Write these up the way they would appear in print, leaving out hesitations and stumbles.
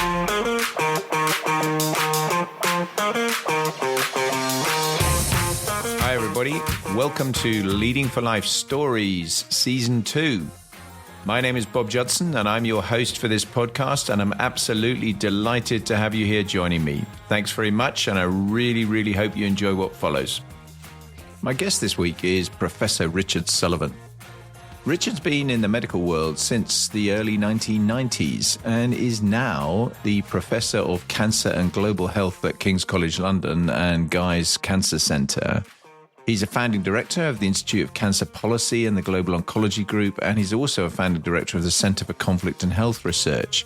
Hi everybody, welcome to Leading for Life Stories Season 2. My name is Bob Judson and I'm your host for this podcast, and I'm absolutely delighted to have you here joining me. Thanks very much, and I really hope you enjoy what follows. My guest this week is Professor Richard Sullivan. Richard's been in the medical world since the early 1990s and is now the Professor of Cancer and Global Health at King's College London and Guy's Cancer Centre. He's a founding director of the Institute of Cancer Policy and the Global Oncology Group, and he's also a founding director of the Centre for Conflict and Health Research.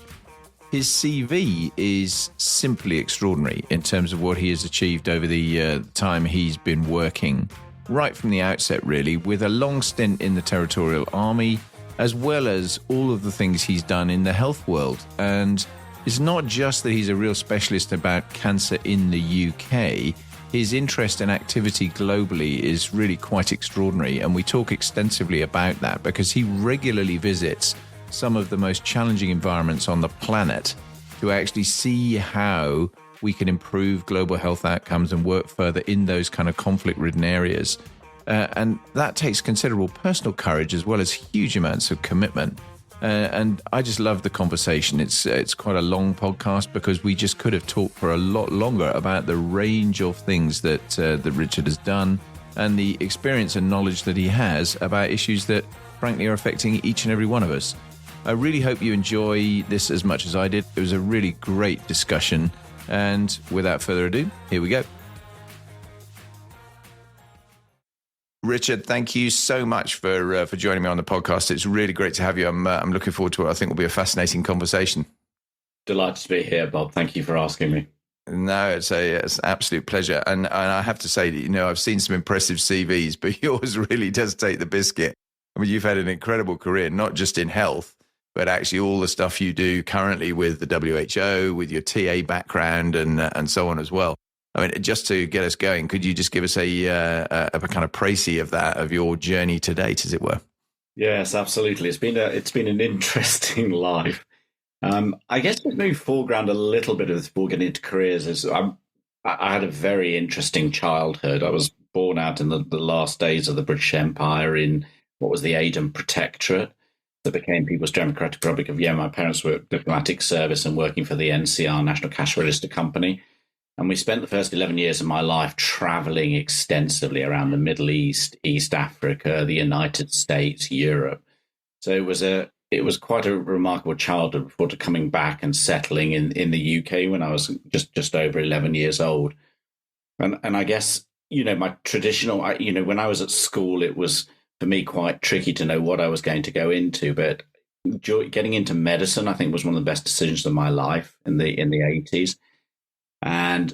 His CV is simply extraordinary in terms of what he has achieved over the time he's been working. Right from the outset, really, with a long stint in the Territorial Army, as well as all of the things he's done in the health world. And it's not just that he's a real specialist about cancer in the UK. His interest and activity globally is really quite extraordinary. And we talk extensively about that because he regularly visits some of the most challenging environments on the planet to actually see how we can improve global health outcomes and work further in those kind of conflict-ridden areas. And that takes considerable personal courage as well as huge amounts of commitment. And I just love the conversation. It's quite a long podcast because we just could have talked for a lot longer about the range of things that Richard has done and the experience and knowledge that he has about issues that, frankly, are affecting each and every one of us. I really hope you enjoy this as much as I did. It was a really great discussion. And without further ado, here we go. Richard, thank you so much for joining me on the podcast. It's really great to have you. I'm looking forward to what I think will be a fascinating conversation. Delighted to be here, Bob. Thank you for asking me. No, it's an absolute pleasure. And I have to say that, I've seen some impressive CVs, but yours really does take the biscuit. I mean, you've had an incredible career, not just in health, but actually all the stuff you do currently with the WHO, with your TA background and so on as well. I mean, just to get us going, could you just give us a kind of précis of that, of your journey to date, as it were? Yes, absolutely. It's been an interesting life. I guess to move foreground a little bit before getting into careers is I had a very interesting childhood. I was born out in the last days of the British Empire in what was the Aden Protectorate that became People's Democratic Republic of Yemen. My parents were diplomatic service and working for the NCR, National Cash Register Company. And we spent the first 11 years of my life traveling extensively around the Middle East, East Africa, the United States, Europe. So it was quite a remarkable childhood before coming back and settling in the UK when I was just over 11 years old. And I guess, my traditional, when I was at school, it was for me quite tricky to know what I was going to go into. But getting into medicine, I think, was one of the best decisions of my life in the 80s. And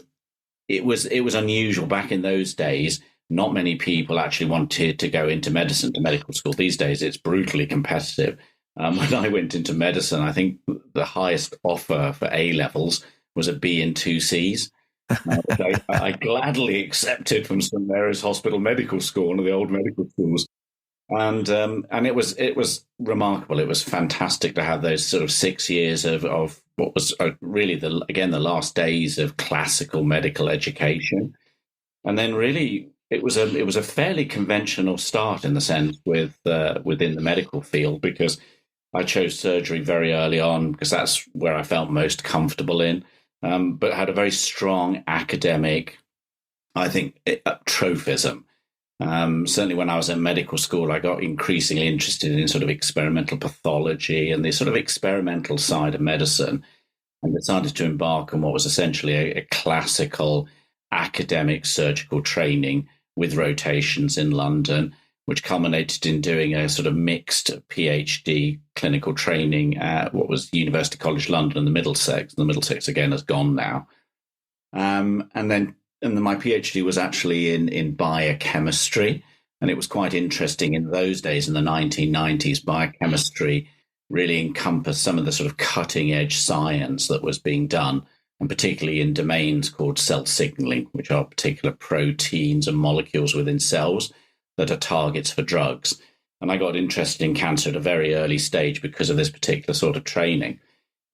it was unusual back in those days. Not many people actually wanted to go into medicine, to medical school. These days, it's brutally competitive. When I went into medicine, I think the highest offer for A levels was a B and 2 Cs. I gladly accepted from St Mary's Hospital Medical School, one of the old medical schools. And it was remarkable. It was fantastic to have those sort of 6 years of what was really the last days of classical medical education, and then really it was a fairly conventional start in the sense within the medical field, because I chose surgery very early on because that's where I felt most comfortable in, but had a very strong academic, I think, tropism. Certainly when I was in medical school, I got increasingly interested in sort of experimental pathology and the sort of experimental side of medicine, and decided to embark on what was essentially a classical academic surgical training with rotations in London, which culminated in doing a sort of mixed PhD clinical training at what was University College London in the Middlesex. The Middlesex, again, has gone now. And then my PhD was actually in biochemistry, and it was quite interesting in those days. In the 1990s, biochemistry really encompassed some of the sort of cutting edge science that was being done, and particularly in domains called cell signaling, which are particular proteins and molecules within cells that are targets for drugs. And I got interested in cancer at a very early stage because of this particular sort of training.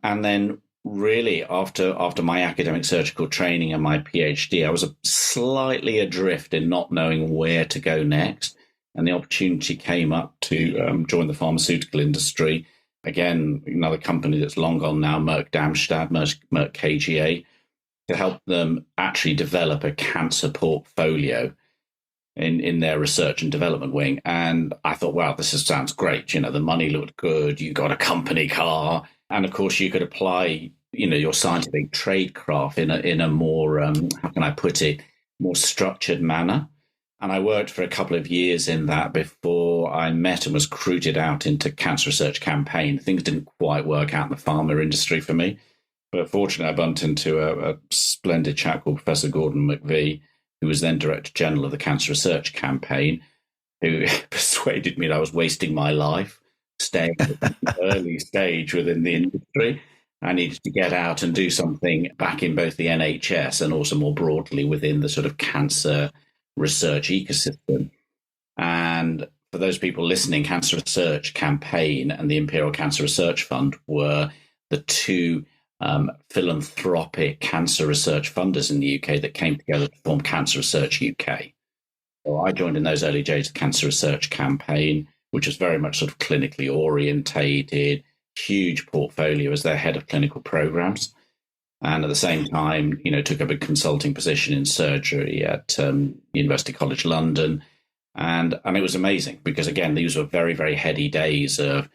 And then really, after my academic surgical training and my PhD, I was slightly adrift in not knowing where to go next. And the opportunity came up to join the pharmaceutical industry. Again, another company that's long gone now, Merck Darmstadt, Merck KGaA, to help them actually develop a cancer portfolio in their research and development wing. And I thought, wow, sounds great. You know, the money looked good. You got a company car. And of course, you could apply, your scientific tradecraft in a more, how can I put it, more structured manner. And I worked for a couple of years in that before I met and was recruited out into cancer research campaign. Things didn't quite work out in the pharma industry for me. But fortunately, I bumped into a splendid chap called Professor Gordon McVie, who was then Director General of the Cancer Research Campaign, who persuaded me that I was wasting my life staying at an early stage within the industry. I needed to get out and do something back in both the NHS and also more broadly within the sort of cancer research ecosystem. And for those people listening, Cancer Research Campaign and the Imperial Cancer Research Fund were the two philanthropic cancer research funders in the UK that came together to form Cancer Research UK. So I joined in those early days of Cancer Research Campaign, which was very much sort of clinically orientated, huge portfolio as their head of clinical programs. And at the same time, took up a consulting position in surgery at University College London. And it was amazing because, again, these were very, very heady days of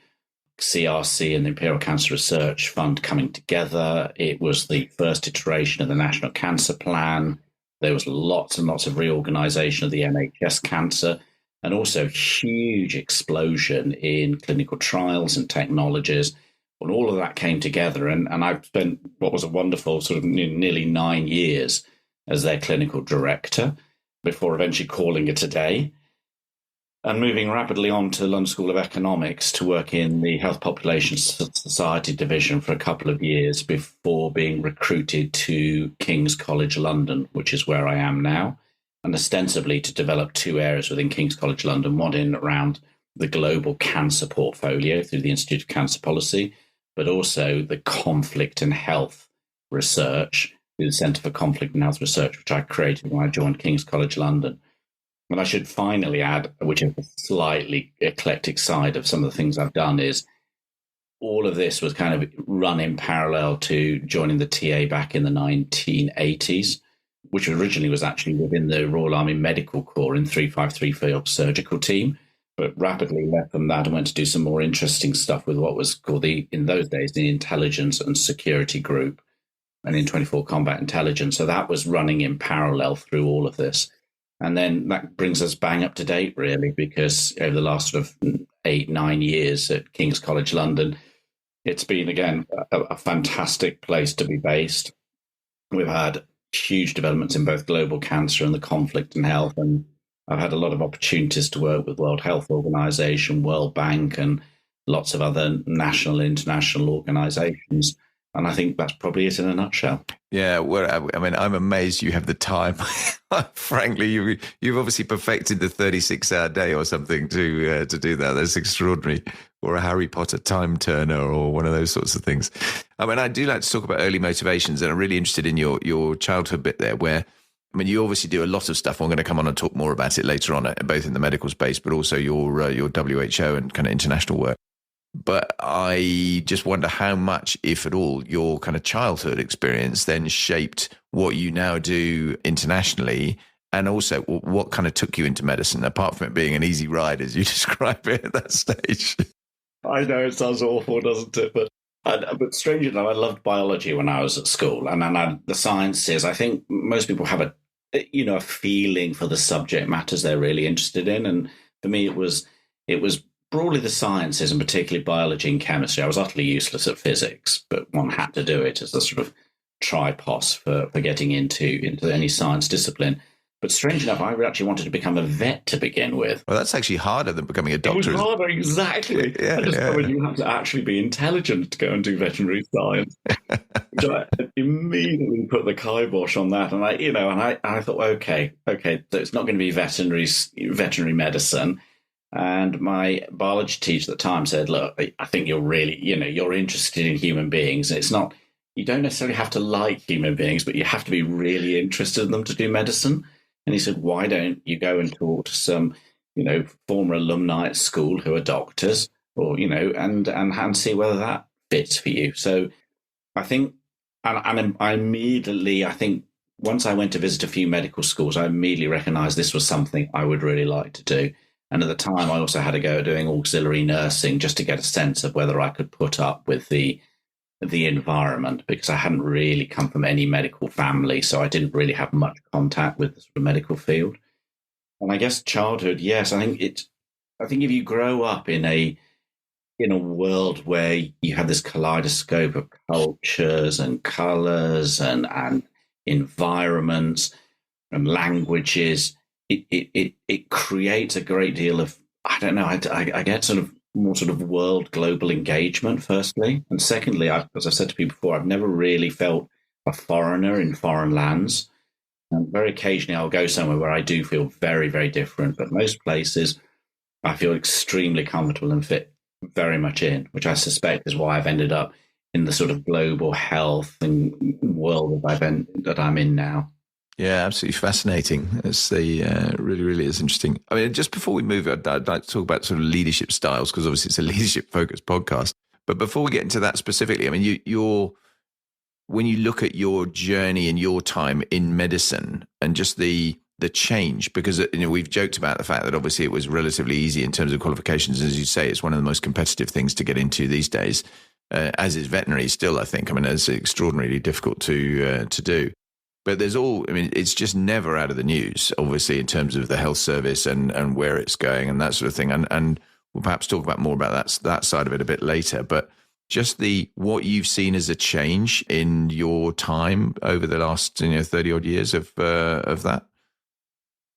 CRC and the Imperial Cancer Research Fund coming together. It was the first iteration of the National Cancer Plan. There was lots and lots of reorganization of the NHS cancer, and also huge explosion in clinical trials and technologies. When all of that came together, and I've spent what was a wonderful sort of nearly 9 years as their clinical director before eventually calling it a day and moving rapidly on to London School of Economics to work in the Health Population Society division for a couple of years before being recruited to King's College London, which is where I am now, and ostensibly to develop two areas within King's College London, one in around the global cancer portfolio through the Institute of Cancer Policy, but also the conflict and health research through the Centre for Conflict and Health Research, which I created when I joined King's College London. And I should finally add, which is a slightly eclectic side of some of the things I've done, is all of this was kind of run in parallel to joining the TA back in the 1980s, which originally was actually within the Royal Army Medical Corps in 353 Field Surgical Team, but rapidly left from that and went to do some more interesting stuff with what was called, in those days, the Intelligence and Security Group, and in 24 Combat Intelligence. So that was running in parallel through all of this. And then that brings us bang up to date, really, because over the last sort of 8-9 years at King's College London, it's been, again, a fantastic place to be based. We've had huge developments in both global cancer and the conflict and health. And I've had a lot of opportunities to work with World Health Organization, World Bank, and lots of other national and international organizations. And I think that's probably it in a nutshell. Yeah, well, I mean, I'm amazed you have the time. Frankly, you've obviously perfected the 36-hour day or something to do that. That's extraordinary. Or a Harry Potter time turner or one of those sorts of things. I mean, I do like to talk about early motivations, and I'm really interested in your childhood bit there, where, I mean, you obviously do a lot of stuff. I'm going to come on and talk more about it later on, both in the medical space, but also your WHO and kind of international work. But I just wonder how much, if at all, your kind of childhood experience then shaped what you now do internationally, and also what kind of took you into medicine, apart from it being an easy ride, as you describe it at that stage. I know it sounds awful, doesn't it? But strangely enough, I loved biology when I was at school, and the sciences. I think most people have a feeling for the subject matters they're really interested in, and for me, it was broadly the sciences, and particularly biology and chemistry. I was utterly useless at physics, but one had to do it as a sort of tripos for getting into any science discipline. But strange enough, I actually wanted to become a vet to begin with. Well, that's actually harder than becoming a doctor. It was harder, exactly. I discovered you have to actually be intelligent to go and do veterinary science. Which I immediately put the kibosh on that, and I thought, okay, so it's not going to be veterinary medicine. And my biology teacher at the time said, look, I think you're really, you're interested in human beings. It's not you don't necessarily have to like human beings, but you have to be really interested in them to do medicine. And he said, why don't you go and talk to some, former alumni at school who are doctors, or, and see whether that fits for you. So I think, and I immediately, I think once I went to visit a few medical schools, I immediately recognized this was something I would really like to do. And at the time, I also had a go at doing auxiliary nursing just to get a sense of whether I could put up with the environment, because I hadn't really come from any medical family, so I didn't really have much contact with the sort of medical field. And I guess childhood, yes, I think if you grow up in a world where you have this kaleidoscope of cultures and colors and environments and languages, it creates a great deal of, I don't know, I get sort of more sort of world global engagement, firstly. And secondly, as I've said to people before, I've never really felt a foreigner in foreign lands. And very occasionally I'll go somewhere where I do feel very, very different. But most places I feel extremely comfortable and fit very much in, which I suspect is why I've ended up in the sort of global health and world that I'm in now. Yeah, absolutely fascinating. It's really, really is interesting. I mean, just before we move, I'd like to talk about sort of leadership styles, because obviously it's a leadership focused podcast. But before we get into that specifically, I mean, when you look at your journey and your time in medicine and just the change, because we've joked about the fact that obviously it was relatively easy in terms of qualifications. As you say, it's one of the most competitive things to get into these days, as is veterinary still, I think. I mean, it's extraordinarily difficult to do. But it's just never out of the news, obviously, in terms of the health service and where it's going and that sort of thing. And we'll perhaps talk about more about that side of it a bit later. But just what you've seen as a change in your time over the last 30 odd years of that.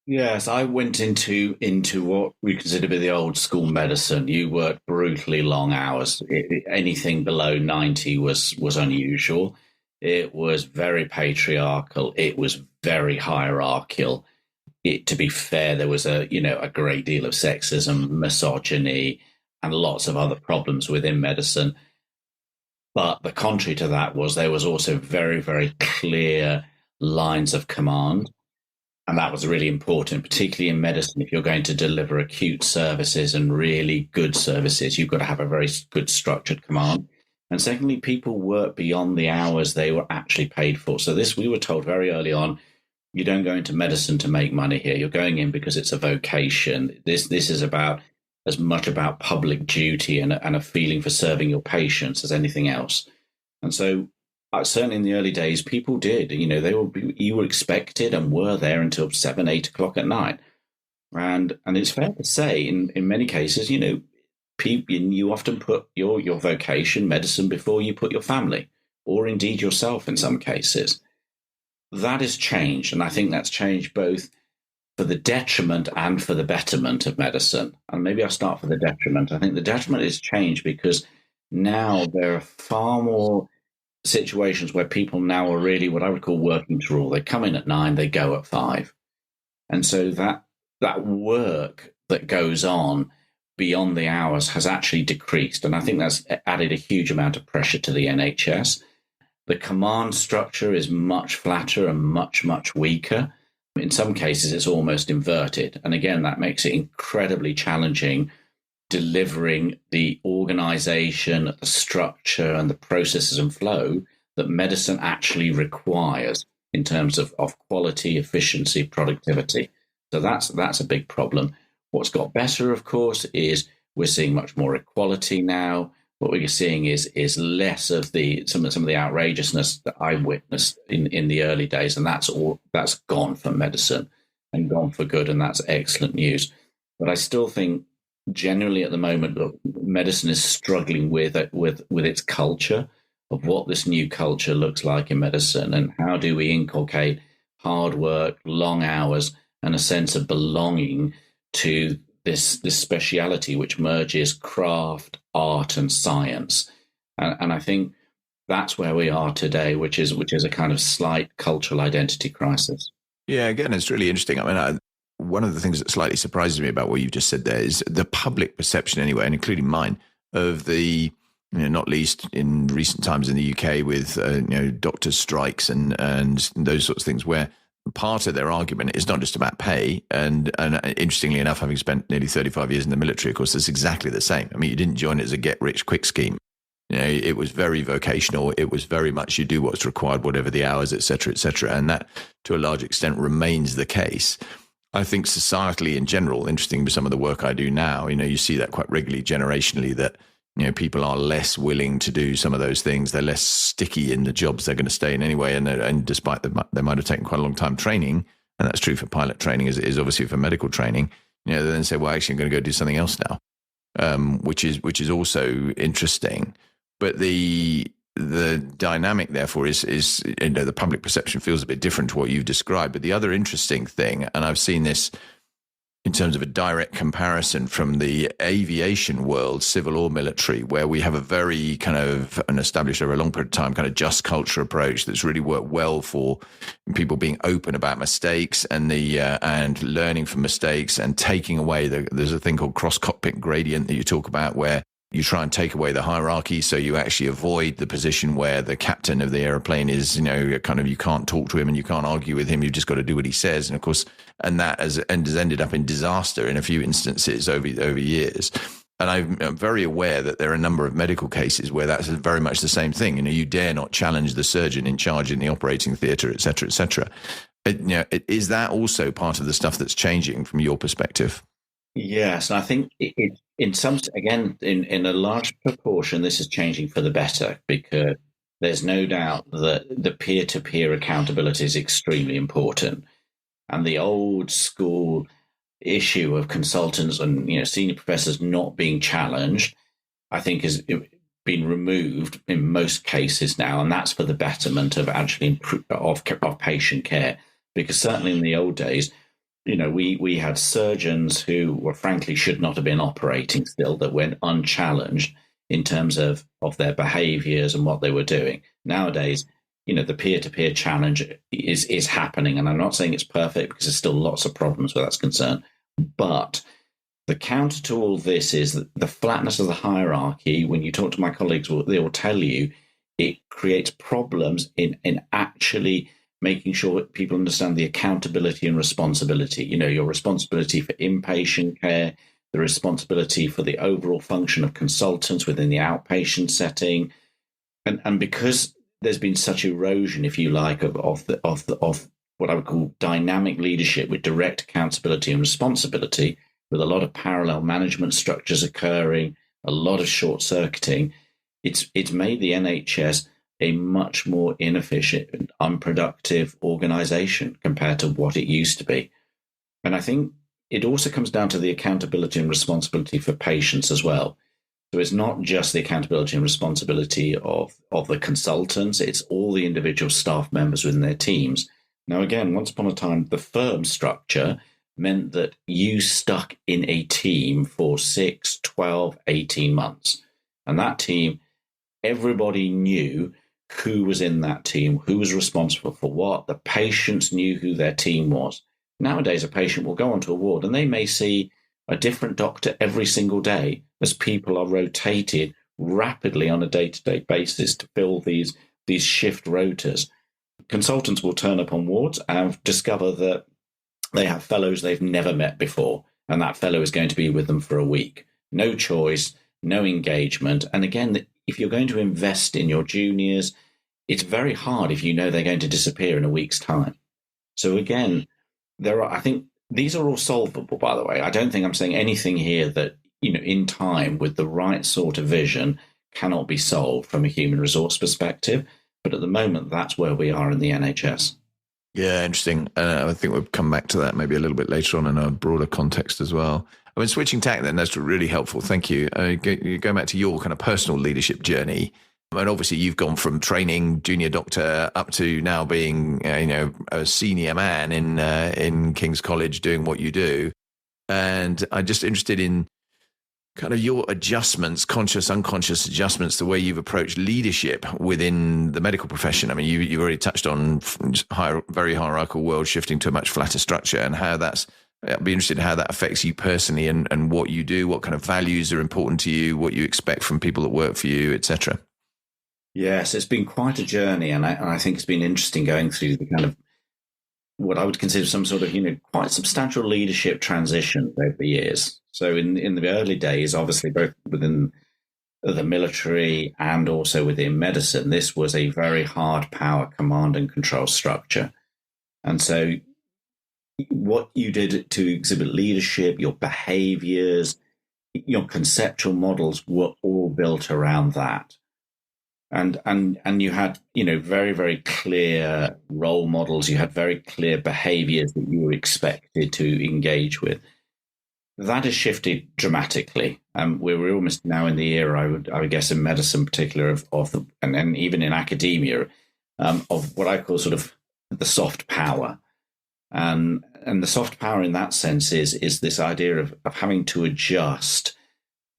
Yes, I went into what we consider to be the old school medicine. You worked brutally long hours. Anything below 90 was unusual. It was very patriarchal. It was very hierarchical. To be fair, there was a great deal of sexism, misogyny, and lots of other problems within medicine. But the contrary to that was there was also very, very clear lines of command. And that was really important, particularly in medicine. If you're going to deliver acute services and really good services, you've got to have a very good structured command. And secondly, people work beyond the hours they were actually paid for. So we were told very early on, you don't go into medicine to make money here. You're going in because it's a vocation. This is about as much about public duty and a feeling for serving your patients as anything else. And so certainly in the early days, people did, you were expected and were there until 7, 8 o'clock at night. And it's fair to say in many cases, you often put your vocation, medicine, before you put your family, or indeed yourself in some cases. That has changed, and I think that's changed both for the detriment and for the betterment of medicine. And maybe I'll start for the detriment. I think the detriment is changed because now there are far more situations where people now are really what I would call working to rule. They come in at 9, they go at 5. And so that work that goes on beyond the hours has actually decreased. And I think that's added a huge amount of pressure to the NHS. The command structure is much flatter and much, much weaker. In some cases, it's almost inverted. And again, that makes it incredibly challenging delivering the organization, the structure, and the processes and flow that medicine actually requires in terms of quality, efficiency, productivity. So that's a big problem. What's got better, of course, is we're seeing much more equality now. What we're seeing is less of some of the outrageousness that I witnessed in the early days, and that's gone for medicine and gone for good, and that's excellent news. But I still think generally at the moment, look, medicine is struggling with its culture of what this new culture looks like in medicine, and how do we inculcate hard work, long hours, and a sense of belonging to this speciality which merges craft, art, and science. And I think that's where we are today, which is a kind of slight cultural identity crisis. Yeah, again, it's really interesting. I mean, one of the things that slightly surprises me about what you just said there is the public perception, anyway, and including mine, of the not least in recent times in the UK with doctors' strikes and those sorts of things, where part of their argument is not just about pay. And interestingly enough, having spent nearly 35 years in the military, of course, it's exactly the same. I mean, you didn't join it as a get-rich-quick scheme. It was very vocational. It was very much you do what's required, whatever the hours, et cetera, and that to a large extent remains the case. I think societally in general, interesting with some of the work I do now, you see that quite regularly generationally, that people are less willing to do some of those things. They're less sticky in the jobs they're going to stay in anyway. And despite they might have taken quite a long time training, and that's true for pilot training, is obviously for medical training, they then say, well, actually, I'm going to go do something else now, which is also interesting. But the dynamic, therefore, is the public perception feels a bit different to what you've described. But the other interesting thing, and I've seen this in terms of a direct comparison from the aviation world, civil or military, where we have a very kind of an established over a long period of time kind of just culture approach that's really worked well for people being open about mistakes and and learning from mistakes and taking away there's a thing called cross cockpit gradient that you talk about, where you try and take away the hierarchy, so you actually avoid the position where the captain of the airplane is, kind of, you can't talk to him and you can't argue with him. You've just got to do what he says. And of course, and that has ended up in disaster in a few instances over years. And I'm very aware that there are a number of medical cases where that's very much the same thing. You dare not challenge the surgeon in charge in the operating theatre, et cetera, et cetera. Is that also part of the stuff that's changing from your perspective? Yes, and I think in some, again, in a large proportion, this is changing for the better, because there's no doubt that the peer-to-peer accountability is extremely important. And the old school issue of consultants and senior professors not being challenged, I think, has been removed in most cases now, and that's for the betterment of actually of patient care. Because certainly in the old days, we had surgeons who were frankly should not have been operating still, that went unchallenged in terms of their behaviors and what they were doing. Nowadays, the peer-to-peer challenge is happening. And I'm not saying it's perfect, because there's still lots of problems where that's concerned. But the counter to all this is that the flatness of the hierarchy, when you talk to my colleagues, they will tell you it creates problems in actually making sure that people understand the accountability and responsibility. Your responsibility for inpatient care, the responsibility for the overall function of consultants within the outpatient setting. And because there's been such erosion, if you like, of what I would call dynamic leadership with direct accountability and responsibility, with a lot of parallel management structures occurring, a lot of short-circuiting, it's made the NHS a much more inefficient, unproductive organization compared to what it used to be. And I think it also comes down to the accountability and responsibility for patients as well. So it's not just the accountability and responsibility of the consultants, it's all the individual staff members within their teams. Now, again, once upon a time, the firm structure meant that you stuck in a team for 6, 12, 18 months. And that team, everybody knew who was in that team, who was responsible for what. The patients knew who their team was. Nowadays, a patient will go onto a ward and they may see a different doctor every single day, as people are rotated rapidly on a day-to-day basis to fill these shift rotas. Consultants will turn up on wards and discover that they have fellows they've never met before, and that fellow is going to be with them for a week. No choice, no engagement. And again, if you're going to invest in your juniors, it's very hard if you know they're going to disappear in a week's time. So again, I think these are all solvable, by the way. I don't think I'm saying anything here that, in time with the right sort of vision cannot be solved from a human resource perspective. But at the moment, that's where we are in the NHS. Yeah, interesting. I think we'll come back to that maybe a little bit later on in a broader context as well. I mean, switching tack then, that's really helpful. Thank you. Going back to your kind of personal leadership journey, and obviously you've gone from training junior doctor up to now being, a senior man in King's College doing what you do. And I'm just interested in kind of your adjustments, conscious, unconscious adjustments, the way you've approached leadership within the medical profession. I mean, you've already touched on very hierarchical world shifting to a much flatter structure and how that's I'd be interested in how that affects you personally and what you do, what kind of values are important to you, what you expect from people that work for you, etc. Yes, it's been quite a journey, and I think it's been interesting going through the kind of what I would consider some sort of, quite substantial leadership transition over the years. So in the early days, obviously, both within the military and also within medicine, this was a very hard power command and control structure. And so what you did to exhibit leadership, your behaviors, your conceptual models were all built around that. And you had, very, very clear role models. You had very clear behaviors that you were expected to engage with. That has shifted dramatically. We're almost now in the era, I would guess, in medicine, in particular, and even in academia, of what I call sort of the soft power. And the soft power in that sense is this idea of having to adjust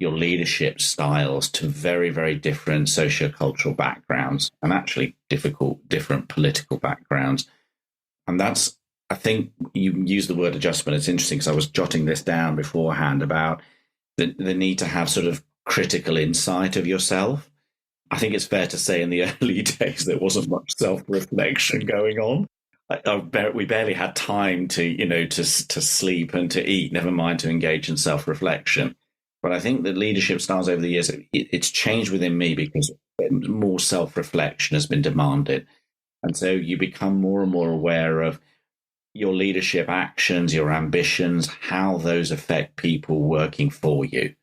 your leadership styles to very, very different sociocultural backgrounds and actually different political backgrounds. And that's, I think you use the word adjustment. It's interesting because I was jotting this down beforehand about the need to have sort of critical insight of yourself. I think it's fair to say in the early days there wasn't much self-reflection going on. We barely had time to sleep and to eat, never mind to engage in self-reflection. But I think that leadership styles over the years, it's changed within me because more self-reflection has been demanded. And so you become more and more aware of your leadership actions, your ambitions, how those affect people working for you.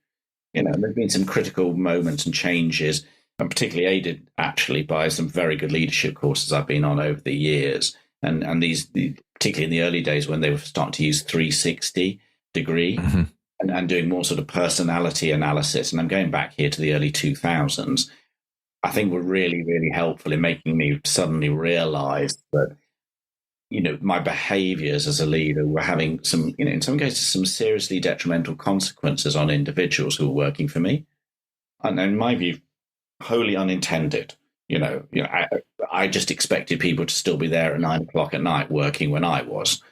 There's been some critical moments and changes, and particularly aided actually by some very good leadership courses I've been on over the years. And these, particularly in the early days when they were starting to use 360 degree. Mm-hmm. And doing more sort of personality analysis. And I'm going back here to the early 2000s. I think were really, really helpful in making me suddenly realize that, my behaviors as a leader were having some, in some cases, some seriously detrimental consequences on individuals who were working for me. And in my view, wholly unintended. I just expected people to still be there at 9:00 at night working when I was.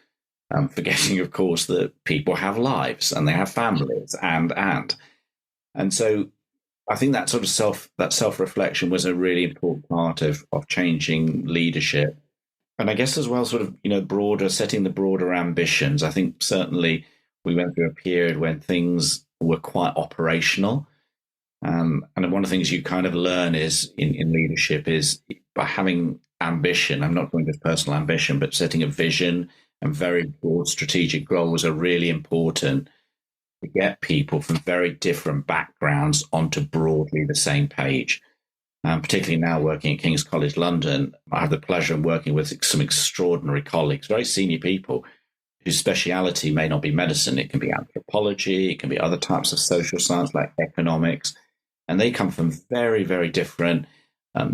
Forgetting, of course, that people have lives and they have families and so I think that sort of self-reflection was a really important part of changing leadership. And I guess as well, sort of, setting the broader ambitions. I think certainly we went through a period when things were quite operational. And one of the things you kind of learn is in leadership is by having ambition. I'm not going with personal ambition, but setting a vision and very broad strategic goals are really important to get people from very different backgrounds onto broadly the same page. Particularly now working at King's College London, I have the pleasure of working with some extraordinary colleagues, very senior people whose speciality may not be medicine. It can be anthropology, it can be other types of social science like economics. And they come from very, very different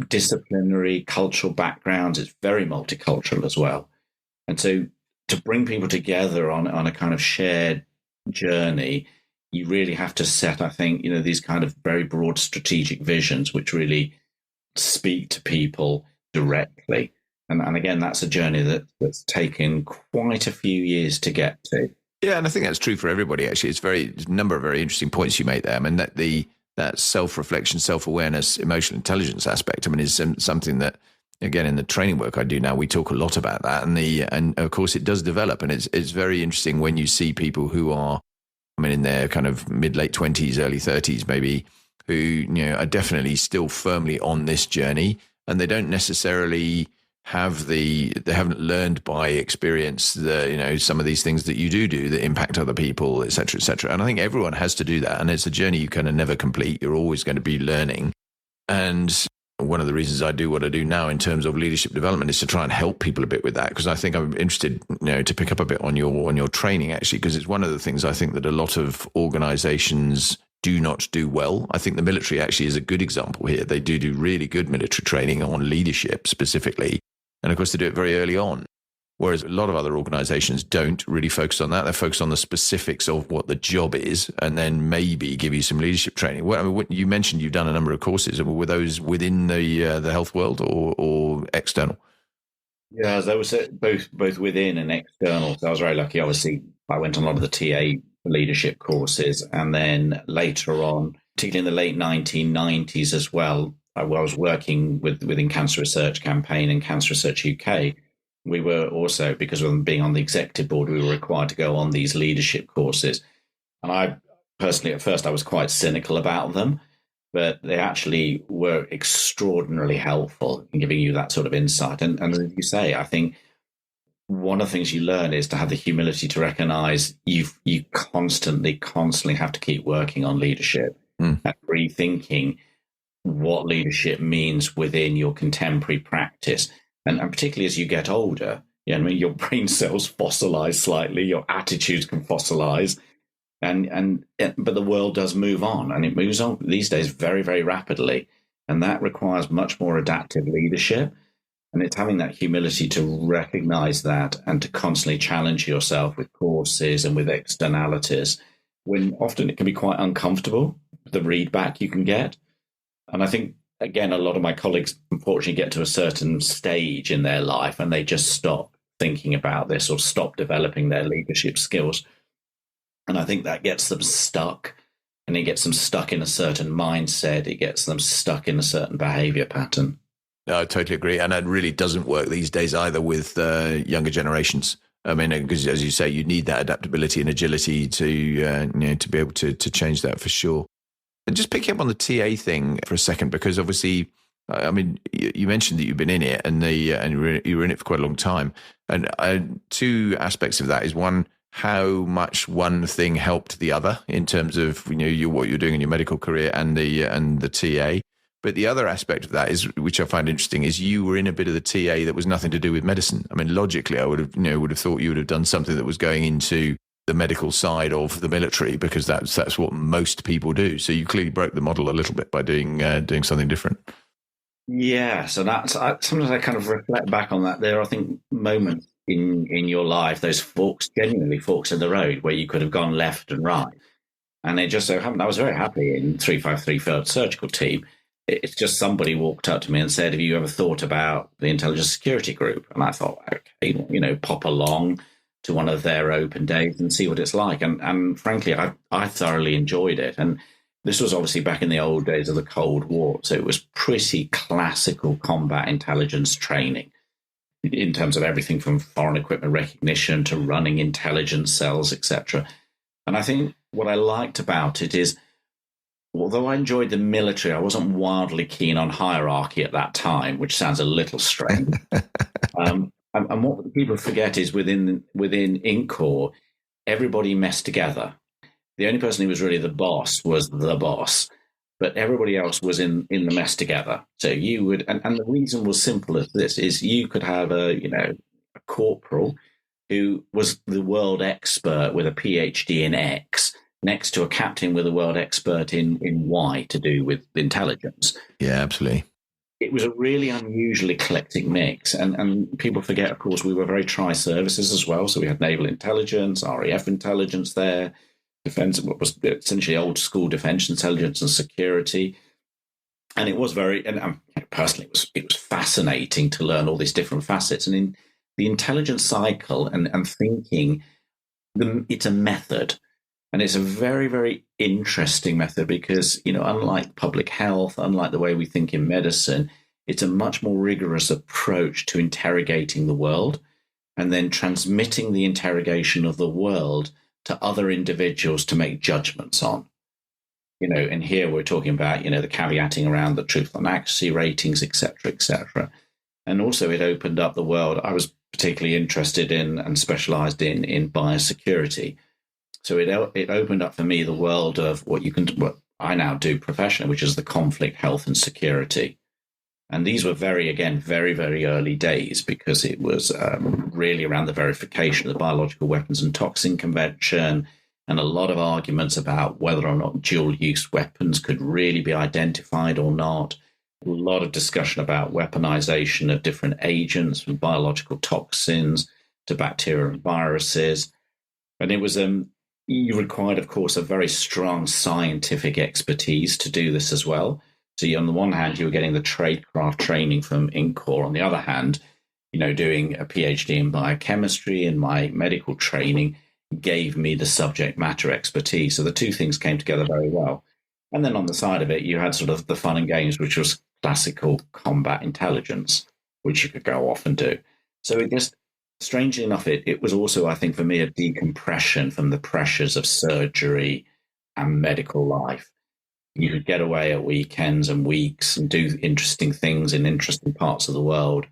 disciplinary, cultural backgrounds. It's very multicultural as well. And so to bring people together on a kind of shared journey, you really have to set, I think, these kind of very broad strategic visions, which really speak to people directly. And again, that's a journey that's taken quite a few years to get to. Yeah, and I think that's true for everybody, actually. It's a number of very interesting points you make there. I mean, that self-reflection, self-awareness, emotional intelligence aspect, I mean, is something that, again, in the training work I do now, we talk a lot about that, and of course it does develop, and it's very interesting when you see people who are, I mean, in their kind of mid-late 20s, early 30s, maybe, who are definitely still firmly on this journey, and they don't necessarily they haven't learned by experience some of these things that you do that impact other people, et cetera, et cetera. And I think everyone has to do that, and it's a journey you kind of never complete. You're always going to be learning, and one of the reasons I do what I do now in terms of leadership development is to try and help people a bit with that, because I think I'm interested, to pick up a bit on your training, actually, because it's one of the things I think that a lot of organizations do not do well. I think the military actually is a good example here. They do really good military training on leadership specifically. And of course, they do it very early on. Whereas a lot of other organizations don't really focus on that. They focus on the specifics of what the job is and then maybe give you some leadership training. Well, I mean, you mentioned you've done a number of courses. Were those within the health world or external? Yeah, as I was both within and external. So I was very lucky, obviously, I went on a lot of the TA leadership courses. And then later on, particularly in the late 1990s as well, I was working within Cancer Research Campaign and Cancer Research UK. We were also, because of being on the executive board, we were required to go on these leadership courses. And I personally, at first, I was quite cynical about them, but they actually were extraordinarily helpful in giving you that sort of insight. And as you say, I think one of the things you learn is to have the humility to recognize you constantly have to keep working on leadership and rethinking what leadership means within your contemporary practice. And particularly as you get older, I mean, your brain cells fossilize slightly, your attitudes can fossilize, but the world does move on, and it moves on these days very, very rapidly. And that requires much more adaptive leadership. And it's having that humility to recognize that and to constantly challenge yourself with courses and with externalities, when often it can be quite uncomfortable, the read back you can get. And I think, again, a lot of my colleagues unfortunately get to a certain stage in their life and they just stop thinking about this or stop developing their leadership skills. And I think that gets them stuck, and it gets them stuck in a certain mindset. It gets them stuck in a certain behavior pattern. No, I totally agree. And it really doesn't work these days either with younger generations. I mean, because as you say, you need that adaptability and agility to to be able to change that for sure. And just picking up on the TA thing for a second, because obviously, I mean, you mentioned that you've been in it and you were in it for quite a long time. And two aspects of that is, one, how much one thing helped the other in terms of what you're doing in your medical career and the TA. But the other aspect of that is, which I find interesting, is you were in a bit of the TA that was nothing to do with medicine. I mean, logically, I would have thought you would have done something that was going into the medical side of the military, because that's what most people do. So you clearly broke the model a little bit by doing something different. Yeah, so sometimes I kind of reflect back on that. There are, I think, moments in your life, those genuinely forks in the road, where you could have gone left and right. And it just so happened I was very happy in 353 Third Surgical Team. It's just somebody walked up to me and said, "Have you ever thought about the Intelligence Security Group?" And I thought, okay, pop along to one of their open days and see what it's like. And frankly, I thoroughly enjoyed it. And this was obviously back in the old days of the Cold War. So it was pretty classical combat intelligence training in terms of everything from foreign equipment recognition to running intelligence cells, etc. And I think what I liked about it is, although I enjoyed the military, I wasn't wildly keen on hierarchy at that time, which sounds a little strange. And what people forget is within INCOR, everybody messed together. The only person who was really the boss was the boss, but everybody else was in the mess together. So you would, and the reason was simple as this: is you could have a corporal who was the world expert with a PhD in X next to a captain with a world expert in Y, to do with intelligence. Yeah, absolutely. It was a really unusual eclectic mix. And people forget, of course, we were very tri-services as well. So we had naval intelligence, RAF intelligence there, defense, what was essentially old school defense intelligence and security. And it was personally, it was fascinating to learn all these different facets. And in the intelligence cycle and thinking, it's a method. And it's a very, very interesting method because, unlike public health, unlike the way we think in medicine, it's a much more rigorous approach to interrogating the world and then transmitting the interrogation of the world to other individuals to make judgments on. And here we're talking about, the caveating around the truth and accuracy ratings, et cetera, et cetera. And also it opened up the world. I was particularly interested in and specialized in biosecurity. So it opened up for me the world of what I now do professionally, which is the conflict, health, and security. And these were very, very early days, because it was really around the verification of the Biological Weapons and Toxin Convention, and a lot of arguments about whether or not dual-use weapons could really be identified or not. A lot of discussion about weaponization of different agents, from biological toxins to bacteria and viruses. And it was you required, of course, a very strong scientific expertise to do this as well. So on the one hand, you were getting the tradecraft training from INCOR. On the other hand, doing a PhD in biochemistry and my medical training, gave me the subject matter expertise. So the two things came together very well. And then on the side of it, you had sort of the fun and games, which was classical combat intelligence, which you could go off and do. So it just, strangely enough, it was also, I think, for me, a decompression from the pressures of surgery and medical life. You could get away at weekends and weeks and do interesting things in interesting parts of the world,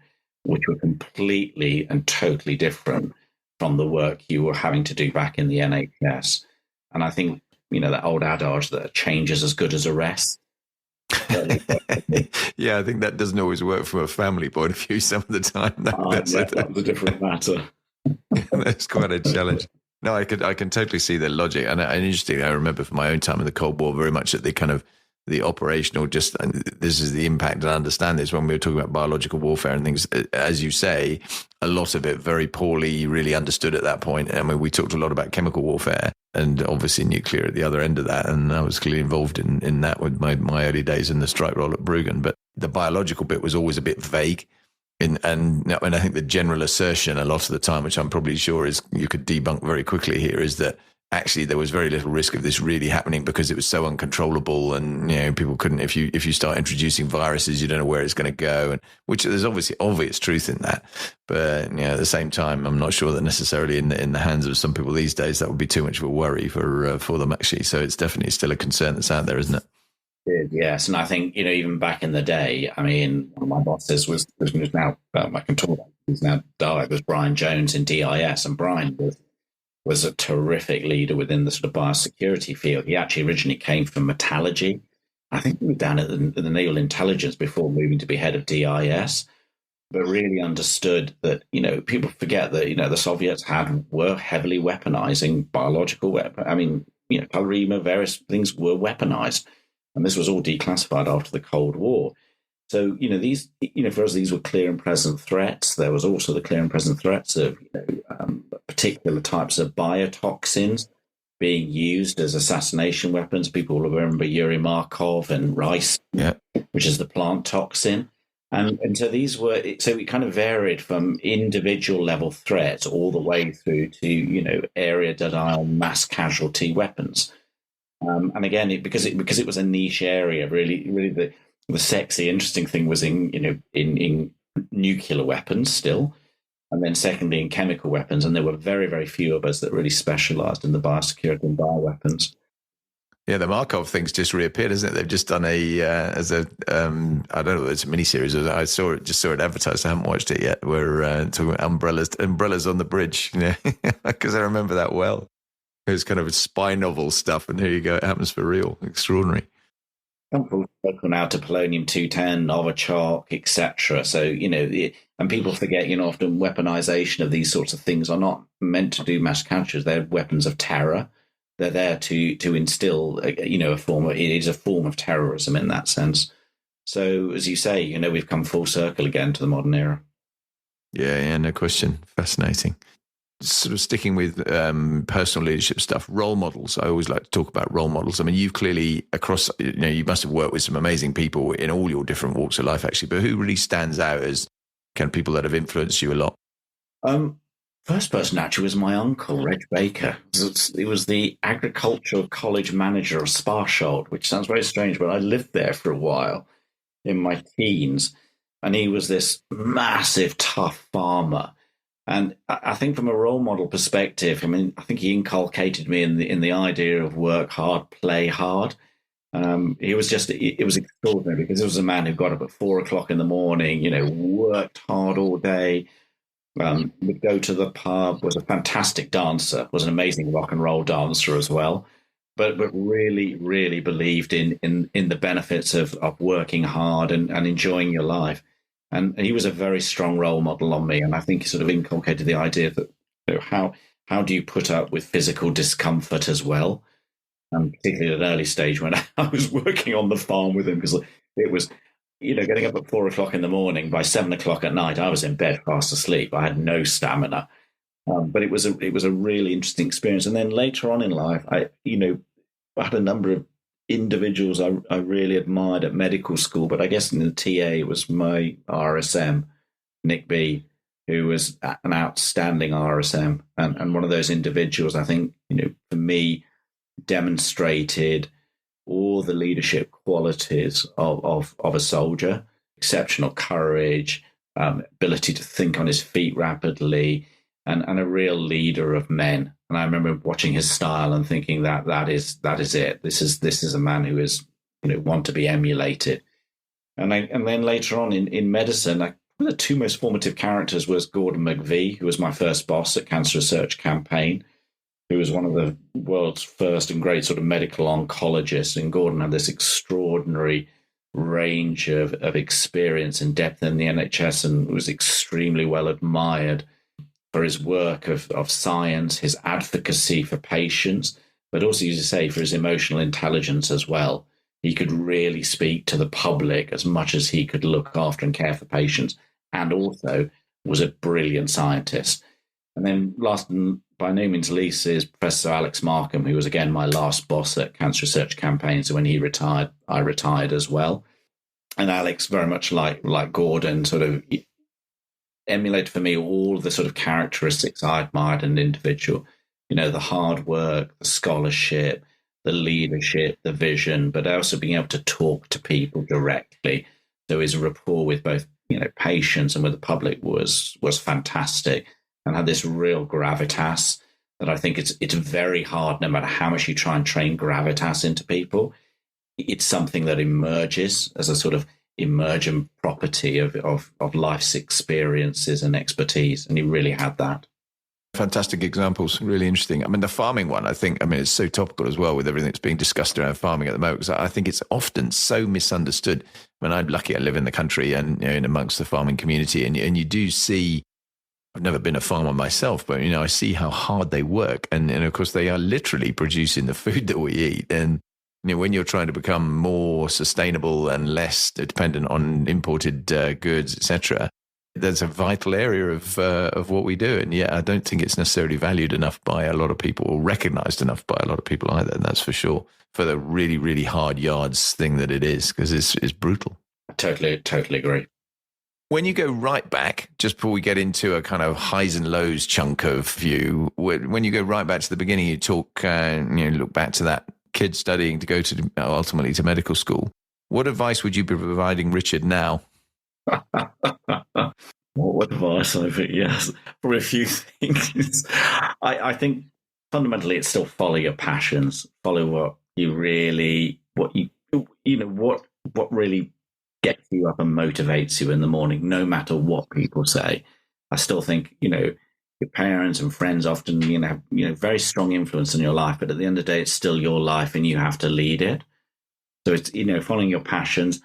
which were completely and totally different from the work you were having to do back in the NHS. And I think, that old adage that a change is as good as a rest. Yeah, I think that doesn't always work from a family point of view some of the time. That's a different matter. That's quite a challenge. No, I can totally see the logic. And interesting, I remember from my own time in the Cold War, very much at the kind of the operational, this is the impact, and I understand this when we were talking about biological warfare and things, as you say, a lot of it very poorly really understood at that point. I mean, we talked a lot about chemical warfare and obviously nuclear at the other end of that. And I was clearly involved in that with my early days in the strike role at Bruggen. But the biological bit was always a bit vague. And I think the general assertion a lot of the time, which I'm probably sure is you could debunk very quickly here, is that actually there was very little risk of this really happening because it was so uncontrollable, and people couldn't, if you start introducing viruses, you don't know where it's going to go, and which there's obviously obvious truth in that, but at the same time, I'm not sure that necessarily in the hands of some people these days that would be too much of a worry for them actually. So it's definitely still a concern that's out there, isn't it? Yes, and I think even back in the day, I mean, one of my bosses was now I can talk about, he's now died, was Brian Jones in DIS, and Brian was a terrific leader within the sort of biosecurity field. He actually originally came from metallurgy. I think he was down at the Naval Intelligence before moving to be head of DIS, but really understood that people forget that the Soviets were heavily weaponizing biological weapons. I mean, Palrima, various things were weaponized. And this was all declassified after the Cold War. So, these, for us, these were clear and present threats. There was also the clear and present threats of particular types of biotoxins being used as assassination weapons. People will remember Yuri Markov and rice, which is the plant toxin. And so these were, so it kind of varied from individual level threats all the way through to, area denial, mass casualty weapons. And again, because it was a niche area, really the sexy, interesting thing was in nuclear weapons still, and then secondly in chemical weapons, and there were very, very few of us that really specialised in the biosecurity and bioweapons. Yeah, the Markov thing's just reappeared, isn't it? They've just done I don't know, it's a miniseries. I saw it advertised. I haven't watched it yet. We're talking about umbrellas on the bridge, because I remember that well. It was kind of spy novel stuff, and here you go, it happens for real. Extraordinary. People now to polonium-210, Novichok, etc. So, and people forget, often weaponization of these sorts of things are not meant to do mass captures. They're weapons of terror. They're there to instill, it is a form of terrorism in that sense. So, as you say, we've come full circle again to the modern era. Yeah, no question. Fascinating. Sort of sticking with personal leadership stuff, role models. I always like to talk about role models. I mean, you've clearly across, you must have worked with some amazing people in all your different walks of life, actually. But who really stands out as kind of people that have influenced you a lot? First person actually was my uncle, Reg Baker. He was the agricultural college manager of Sparsholt, which sounds very strange, but I lived there for a while in my teens. And he was this massive, tough farmer. And I think from a role model perspective, I think he inculcated me in the idea of work hard, play hard. It was extraordinary because it was a man who got up at 4 o'clock in the morning, worked hard all day, would go to the pub, was a fantastic dancer, was an amazing rock and roll dancer as well, but really, really believed in the benefits of working hard and enjoying your life. And he was a very strong role model on me. And I think he sort of inculcated the idea that how do you put up with physical discomfort as well? And particularly at an early stage when I was working on the farm with him, because it was, getting up at 4 o'clock in the morning, by 7 o'clock at night, I was in bed fast asleep. I had no stamina. But it was a really interesting experience. And then later on in life, I had a number of individuals I really admired at medical school, but I guess in the TA it was my RSM, Nick B, who was an outstanding RSM and one of those individuals, I think, for me, demonstrated all the leadership qualities of a soldier: exceptional courage, ability to think on his feet rapidly, and a real leader of men. And I remember watching his style and thinking that is it. This is a man who is one to be emulated. And then later on in medicine, one of the two most formative characters was Gordon McVie, who was my first boss at Cancer Research Campaign, who was one of the world's first and great sort of medical oncologists. And Gordon had this extraordinary range of experience and depth in the NHS and was extremely well admired for his work of science, his advocacy for patients, but also, as you say, for his emotional intelligence as well. He could really speak to the public as much as he could look after and care for patients, and also was a brilliant scientist. And then last and by no means least is Professor Alex Markham, who was, again, my last boss at Cancer Research Campaign. So when he retired, I retired as well. And Alex, very much like Gordon, sort of emulated for me all the sort of characteristics I admired in an individual. The hard work, the scholarship, the leadership, the vision, but also being able to talk to people directly. So his rapport with both, patients and with the public was fantastic, and had this real gravitas that I think it's very hard, no matter how much you try and train gravitas into people. It's something that emerges as a sort of emergent property of life's experiences and expertise. And he really had that. Fantastic examples. Really interesting. I mean, the farming one, it's so topical as well with everything that's being discussed around farming at the moment, because I think it's often so misunderstood. I mean, I'm lucky I live in the country and in amongst the farming community, and you do see, I've never been a farmer myself, but, I see how hard they work. And of course, they are literally producing the food that we eat. And when you're trying to become more sustainable and less dependent on imported goods, etc., there's a vital area of what we do. And I don't think it's necessarily valued enough by a lot of people, or recognized enough by a lot of people either. And that's for sure, for the really, really hard yards thing that it is, because it's brutal. I totally agree. When you go right back, just before we get into a kind of highs and lows chunk of view, when you go right back to the beginning, you talk, look back to that kid studying to go to ultimately to medical school. What advice would you be providing Richard now? What advice? I think, yes, probably a few things. I think fundamentally it's still follow your passions, follow what really gets you up and motivates you in the morning, no matter what people say. I still think, your parents and friends often, have, very strong influence in your life, but at the end of the day, it's still your life and you have to lead it. So it's, following your passions.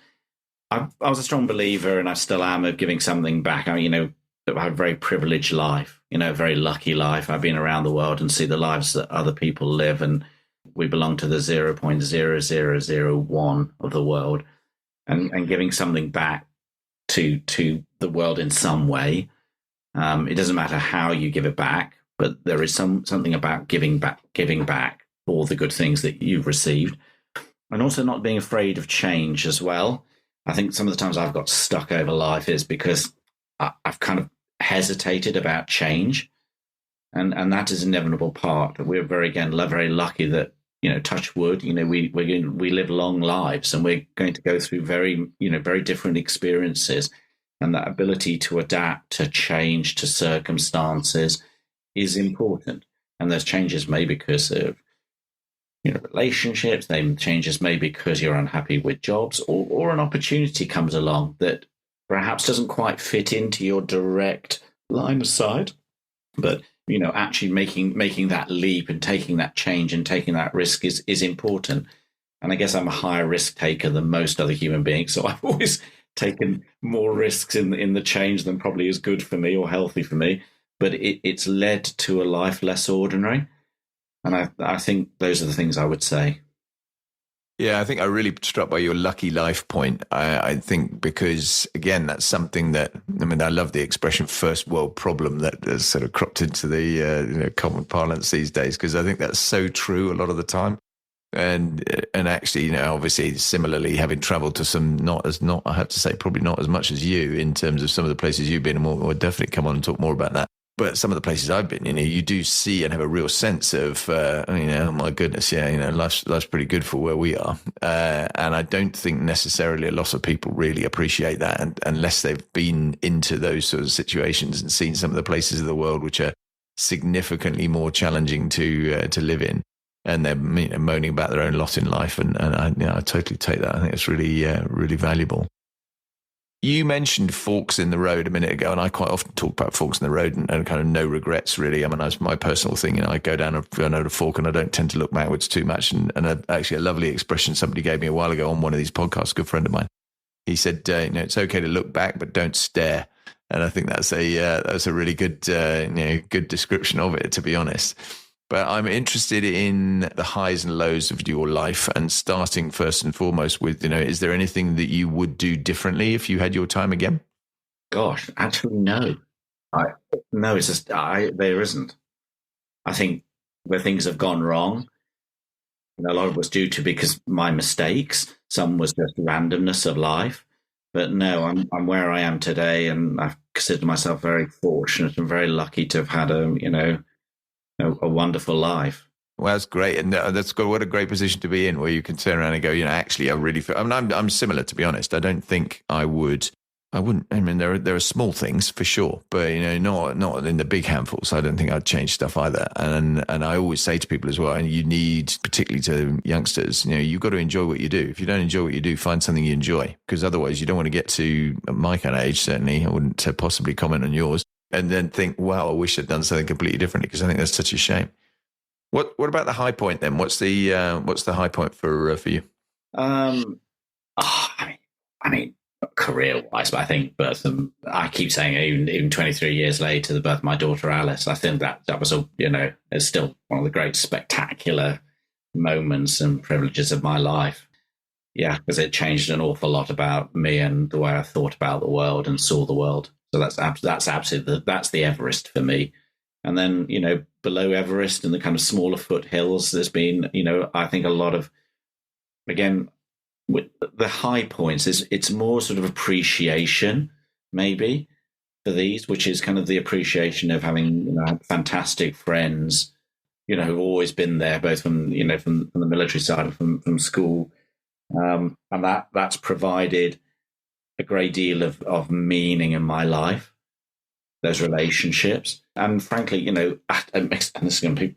I was a strong believer, and I still am, of giving something back. I have a very privileged life, a very lucky life. I've been around the world and see the lives that other people live, and we belong to the 0.0001 of the world, and giving something back to the world in some way. It doesn't matter how you give it back, but there is something about giving back all the good things that you've received, and also not being afraid of change as well. I think some of the times I've got stuck over life is because I've kind of hesitated about change, and that is an inevitable part. We're very lucky that, touch wood, we live long lives, and we're going to go through very different experiences. And that ability to adapt, to change, to circumstances is important. And those changes may be because of relationships, they changes may be because you're unhappy with jobs, or an opportunity comes along that perhaps doesn't quite fit into your direct line of sight. But, actually making that leap and taking that change and taking that risk is important. And I guess I'm a higher risk taker than most other human beings. So I've always taken more risks in the change than probably is good for me or healthy for me. But it's led to a life less ordinary. And I think those are the things I would say. Yeah, I think I really struck by your lucky life point. I think because, again, that's something that, I love the expression first world problem that has sort of cropped into the common parlance these days, because I think that's so true a lot of the time. And actually, obviously, similarly, having travelled to some I have to say, probably not as much as you in terms of some of the places you've been, and we'll definitely come on and talk more about that. But some of the places I've been, you do see and have a real sense of, oh my goodness, life's pretty good for where we are. And I don't think necessarily a lot of people really appreciate that unless they've been into those sort of situations and seen some of the places of the world which are significantly more challenging to live in. And they're moaning about their own lot in life. And I totally take that. I think it's really, really valuable. You mentioned forks in the road a minute ago, and I quite often talk about forks in the road and kind of no regrets, really. I mean, that's my personal thing. I go down a fork and I don't tend to look backwards too much. And actually, a lovely expression somebody gave me a while ago on one of these podcasts, a good friend of mine. He said, it's okay to look back, but don't stare. And I think that's a really good, good description of it, to be honest. But I'm interested in the highs and lows of your life, and starting first and foremost with, is there anything that you would do differently if you had your time again? Gosh, actually, no. No, it's just there isn't. I think where things have gone wrong, a lot of it was due to because my mistakes. Some was just randomness of life. But no, I'm where I am today, and I consider myself very fortunate and very lucky to have had a wonderful life. Well, that's great, and what a great position to be in, where you can turn around and go, actually, I really feel. I mean, I'm similar, to be honest. I don't think I wouldn't. I mean, there are small things for sure, but not in the big handfuls. I don't think I'd change stuff either. And I always say to people as well, and you need, particularly to youngsters, you've got to enjoy what you do. If you don't enjoy what you do, find something you enjoy, because otherwise, you don't want to get to my kind of age. Certainly, I wouldn't possibly comment on yours. And then think, wow, I wish I'd done something completely differently, because I think that's such a shame. What about the high point then? What's the high point for you? I mean, career-wise, but I think I keep saying even 23 years later, the birth of my daughter Alice, I think that was it's still one of the great spectacular moments and privileges of my life. Yeah, because it changed an awful lot about me and the way I thought about the world and saw the world. So that's absolutely that's the Everest for me. And then below Everest and the kind of smaller foothills, there's been I think a lot of, again, with the high points it's more sort of appreciation maybe for these, which is kind of the appreciation of having fantastic friends who've always been there, both from from the military side and from school, and that's provided a great deal of meaning in my life, those relationships. And frankly, and this is going to be,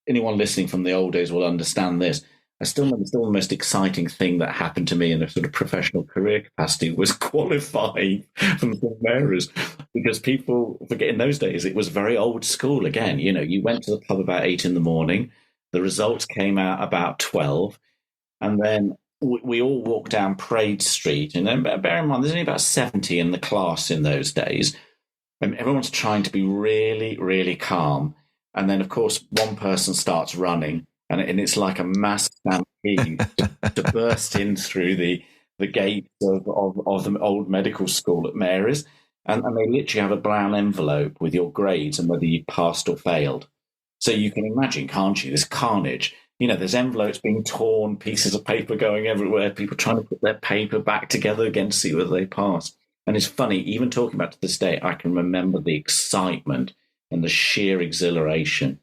anyone listening from the old days will understand this. Still the most exciting thing that happened to me in a sort of professional career capacity was qualifying from St Mary's, because people forget in those days it was very old school. Again, you went to the pub about 8 a.m. The results came out about 12, and then we all walked down Parade Street. And then bear in mind, there's only about 70 in the class in those days, and everyone's trying to be really, really calm. And then, of course, one person starts running. And it's like a mass stampede to burst in through the gates of the old medical school at Mary's. And they literally have a brown envelope with your grades and whether you passed or failed. So you can imagine, can't you, this carnage. There's envelopes being torn, pieces of paper going everywhere, people trying to put their paper back together again to see whether they passed. And it's funny, even talking about to this day, I can remember the excitement and the sheer exhilaration.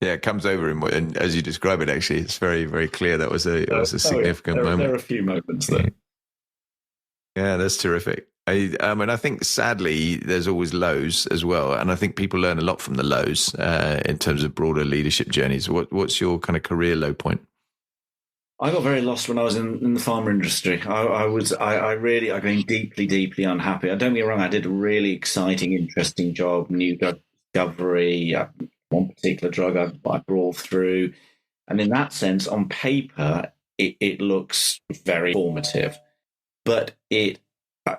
Yeah, it comes over, and as you describe it, actually, it's very, very clear that was a significant moment. There are a few moments there. Yeah, that's terrific. I think sadly there's always lows as well, and I think people learn a lot from the lows in terms of broader leadership journeys. What's your kind of career low point? I got very lost when I was in the pharma industry. I became deeply, deeply unhappy. Don't get me wrong, I did a really exciting, interesting job, new drug discovery, one particular drug I brought through. And in that sense, on paper, it looks very formative. But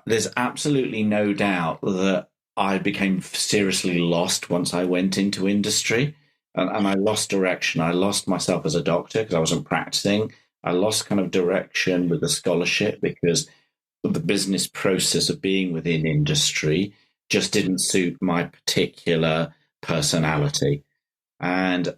there's absolutely no doubt that I became seriously lost once I went into industry. And I lost direction. I lost myself as a doctor because I wasn't practicing. I lost kind of direction with the scholarship because of the business process of being within industry just didn't suit my particular personality. And,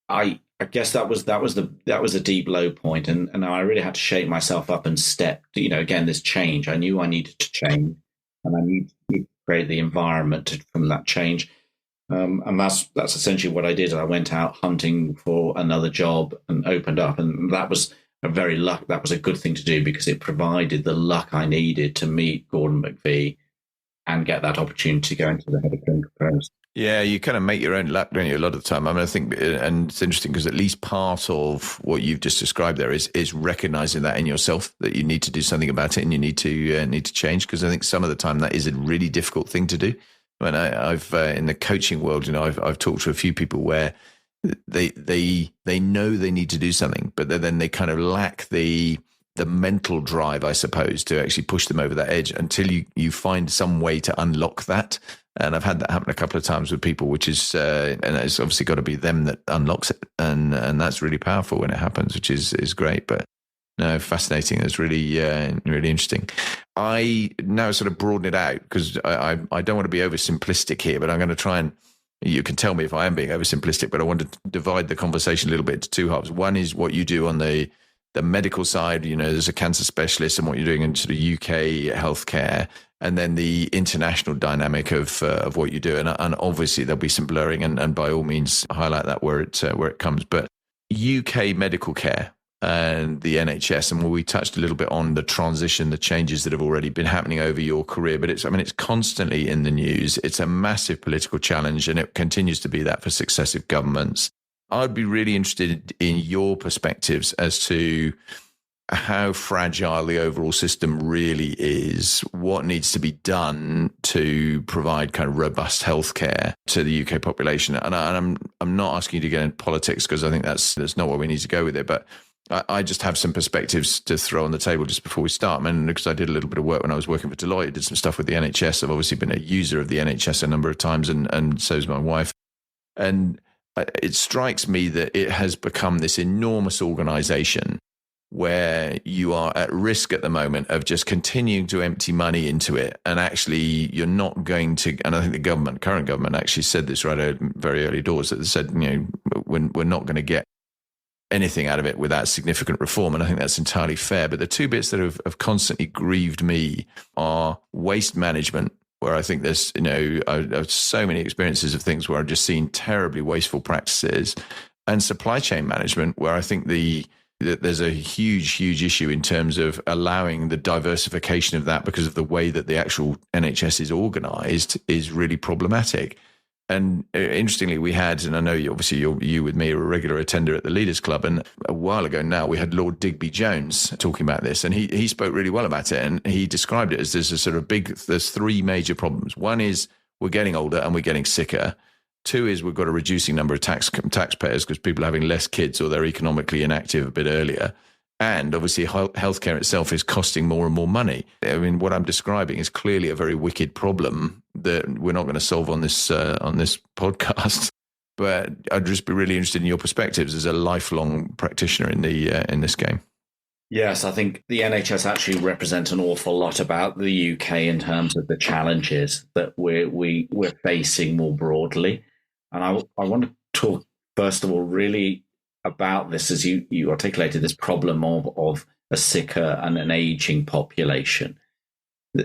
I I guess that was a deep low point, and I really had to shake myself up and step. Again, this change. I knew I needed to change, and I needed to create the environment from that change. And that's essentially what I did. I went out hunting for another job and opened up, and that was that was a good thing to do because it provided the luck I needed to meet Gordon McVie and get that opportunity to go into the head of clinical affairs. Yeah, you kind of make your own luck, don't you, a lot of the time? I mean, I think, and it's interesting because at least part of what you've just described there is recognizing that in yourself, that you need to do something about it and you need to change. Because I think some of the time that is a really difficult thing to do. When I've in the coaching world, I've talked to a few people where they know they need to do something, but then they kind of lack the mental drive, I suppose, to actually push them over that edge until you find some way to unlock that. And I've had that happen a couple of times with people, which is, and it's obviously got to be them that unlocks it. And that's really powerful when it happens, which is great. But no, fascinating. It's really, really interesting. I now sort of broaden it out because I don't want to be oversimplistic here, but I'm going to try and, you can tell me if I am being oversimplistic, but I want to divide the conversation a little bit into two halves. One is what you do on the medical side, there's a cancer specialist and what you're doing in sort of UK healthcare, and then the international dynamic of what you do. And obviously there'll be some blurring and by all means highlight that where it comes. But UK medical care and the NHS, and we touched a little bit on the transition, the changes that have already been happening over your career, but it's constantly in the news. It's a massive political challenge and it continues to be that for successive governments. I'd be really interested in your perspectives as to how fragile the overall system really is, what needs to be done to provide kind of robust healthcare to the UK population. And I'm not asking you to get into politics because I think that's not where we need to go with it. But I just have some perspectives to throw on the table just before we start. Because I did a little bit of work when I was working for Deloitte, I did some stuff with the NHS. I've obviously been a user of the NHS a number of times, and so's my wife. And it strikes me that it has become this enormous organization where you are at risk at the moment of just continuing to empty money into it. And actually you're not going to, and I think the current government actually said this right at very early doors, that they said, we're not going to get anything out of it without significant reform. And I think that's entirely fair. But the two bits that have constantly grieved me are waste management, where I think there's, I've so many experiences of things where I've just seen terribly wasteful practices, and supply chain management, where I think there's a huge issue in terms of allowing the diversification of that because of the way that the actual NHS is organized is really problematic. And interestingly, we had, and I know you with me are a regular attender at the Leaders Club, and a while ago now we had Lord Digby Jones talking about this, and he spoke really well about it, and he described it as there's a sort of there's three major problems. One is we're getting older and we're getting sicker. Two is we've got a reducing number of taxpayers because people are having less kids or they're economically inactive a bit earlier. And obviously healthcare itself is costing more and more money. I mean, what I'm describing is clearly a very wicked problem that we're not going to solve on this podcast. But I'd just be really interested in your perspectives as a lifelong practitioner in this game. Yes, I think the NHS actually represents an awful lot about the UK in terms of the challenges that we're facing more broadly. And I want to talk, first of all, really about this as you articulated, this problem of a sicker and an aging population.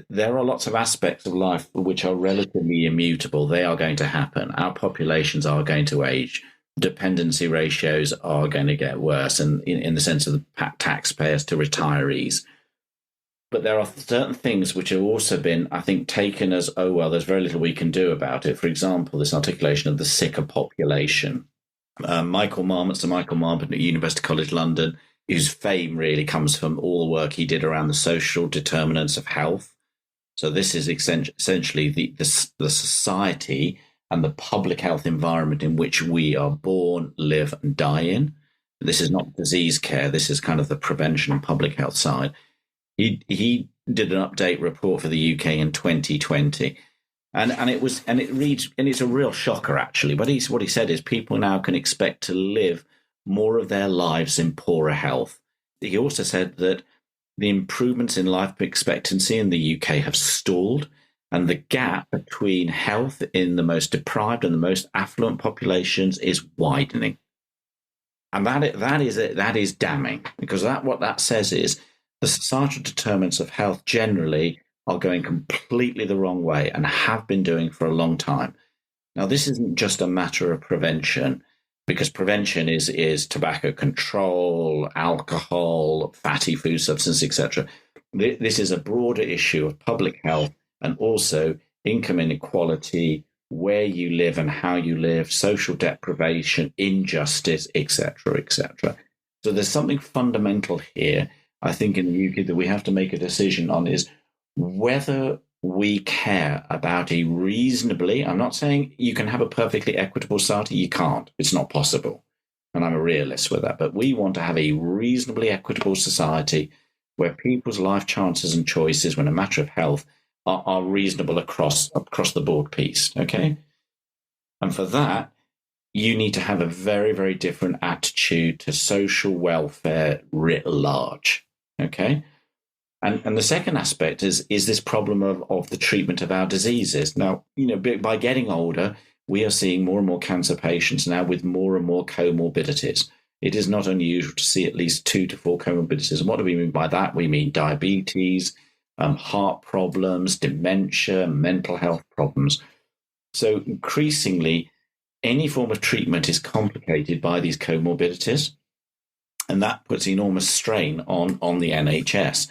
There are lots of aspects of life which are relatively immutable. They are going to happen. Our populations are going to age. Dependency ratios are going to get worse, and in the sense of the taxpayers to retirees. But there are certain things which have also been, I think, taken as, oh, well, there's very little we can do about it. For example, this articulation of the sicker population. Michael Marmot at University College London, whose fame really comes from all the work he did around the social determinants of health. So this is essentially the society and the public health environment in which we are born, live, and die in. This is not disease care. This is kind of the prevention and public health side. He did an update report for the UK in 2020. And it reads, and it's a real shocker, actually. But what he said is people now can expect to live more of their lives in poorer health. He also said that the improvements in life expectancy in the UK have stalled, and the gap between health in the most deprived and the most affluent populations is widening. And that is damning, because what that says is the societal determinants of health generally are going completely the wrong way and have been doing for a long time. Now, this isn't just a matter of prevention, because prevention is tobacco control, alcohol, fatty food substances, etc. This is a broader issue of public health and also income inequality, where you live and how you live, social deprivation, injustice, etc., etc. So there's something fundamental here, I think, in the UK that we have to make a decision on, is whether we care about a reasonably, I'm not saying you can have a perfectly equitable society, you can't, it's not possible. And I'm a realist with that, but we want to have a reasonably equitable society where people's life chances and choices, when a matter of health, are reasonable across the board piece, okay? And for that, you need to have a very, very different attitude to social welfare writ large, okay? And the second aspect is this problem of the treatment of our diseases. Now, by getting older, we are seeing more and more cancer patients now with more and more comorbidities. It is not unusual to see at least 2 to 4 comorbidities. And what do we mean by that? We mean diabetes, heart problems, dementia, mental health problems. So increasingly, any form of treatment is complicated by these comorbidities, and that puts enormous strain on the NHS.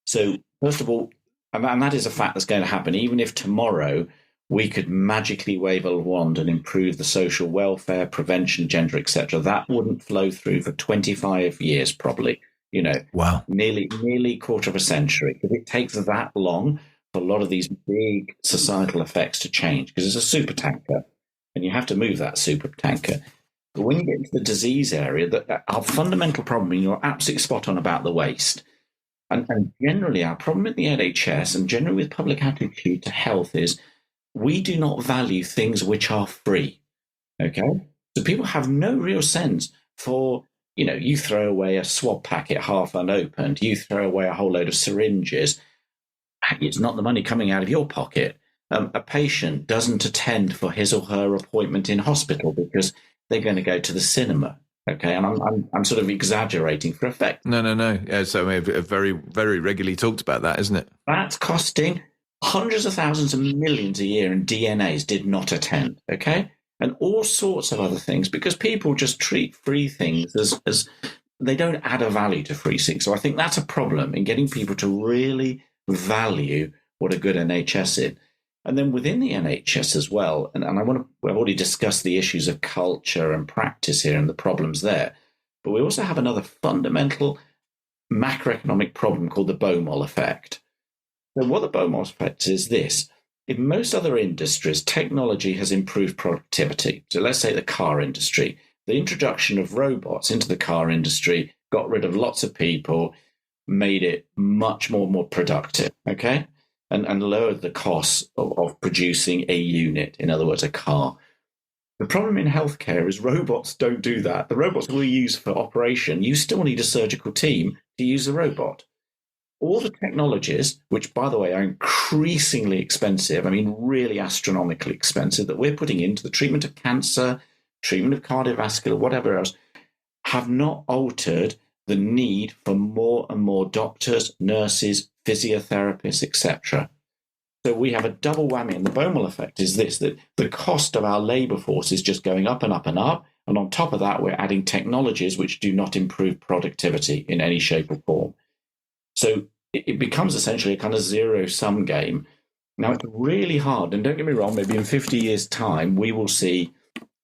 So first of all, and that is a fact that's going to happen, even if tomorrow we could magically wave a wand and improve the social welfare, prevention, gender, etc., that wouldn't flow through for 25 years probably. Wow. Nearly quarter of a century. If it takes that long for a lot of these big societal effects to change, because it's a super tanker, and you have to move that super tanker. But when you get into the disease area, our fundamental problem, and you're absolutely spot on about the waste, and generally our problem with the NHS and generally with public attitude to health is we do not value things which are free, okay? So people have no real sense for, you throw away a swab packet half unopened, you throw away a whole load of syringes, it's not the money coming out of your pocket. A patient doesn't attend for his or her appointment in hospital because they're going to go to the cinema. Okay, and I'm sort of exaggerating for effect. No. Yeah, so we've very, very regularly talked about that, isn't it? That's costing hundreds of thousands of millions a year, and DNAs did not attend. Okay, and all sorts of other things, because people just treat free things as they don't add a value to free things. So I think that's a problem in getting people to really value what a good NHS is. And then within the NHS as well, and I've already discussed the issues of culture and practice here and the problems there, but we also have another fundamental macroeconomic problem called the Beaumont effect. So what the Beaumont effect is this: in most other industries, technology has improved productivity. So let's say the car industry. The introduction of robots into the car industry got rid of lots of people, made it much more productive, okay? And lowered the cost of producing a unit, in other words, a car. The problem in healthcare is robots don't do that. The robots we use for operation, you still need a surgical team to use a robot. All the technologies, which, by the way, are increasingly expensive, really astronomically expensive, that we're putting into the treatment of cancer, treatment of cardiovascular, whatever else, have not altered the need for more and more doctors, nurses, physiotherapists, etc. So we have a double whammy, and the Beaumont effect is this: that the cost of our labour force is just going up and up and up, and on top of that, we're adding technologies which do not improve productivity in any shape or form. So it becomes essentially a kind of zero-sum game. Now, it's really hard, and don't get me wrong, maybe in 50 years' time, we will see,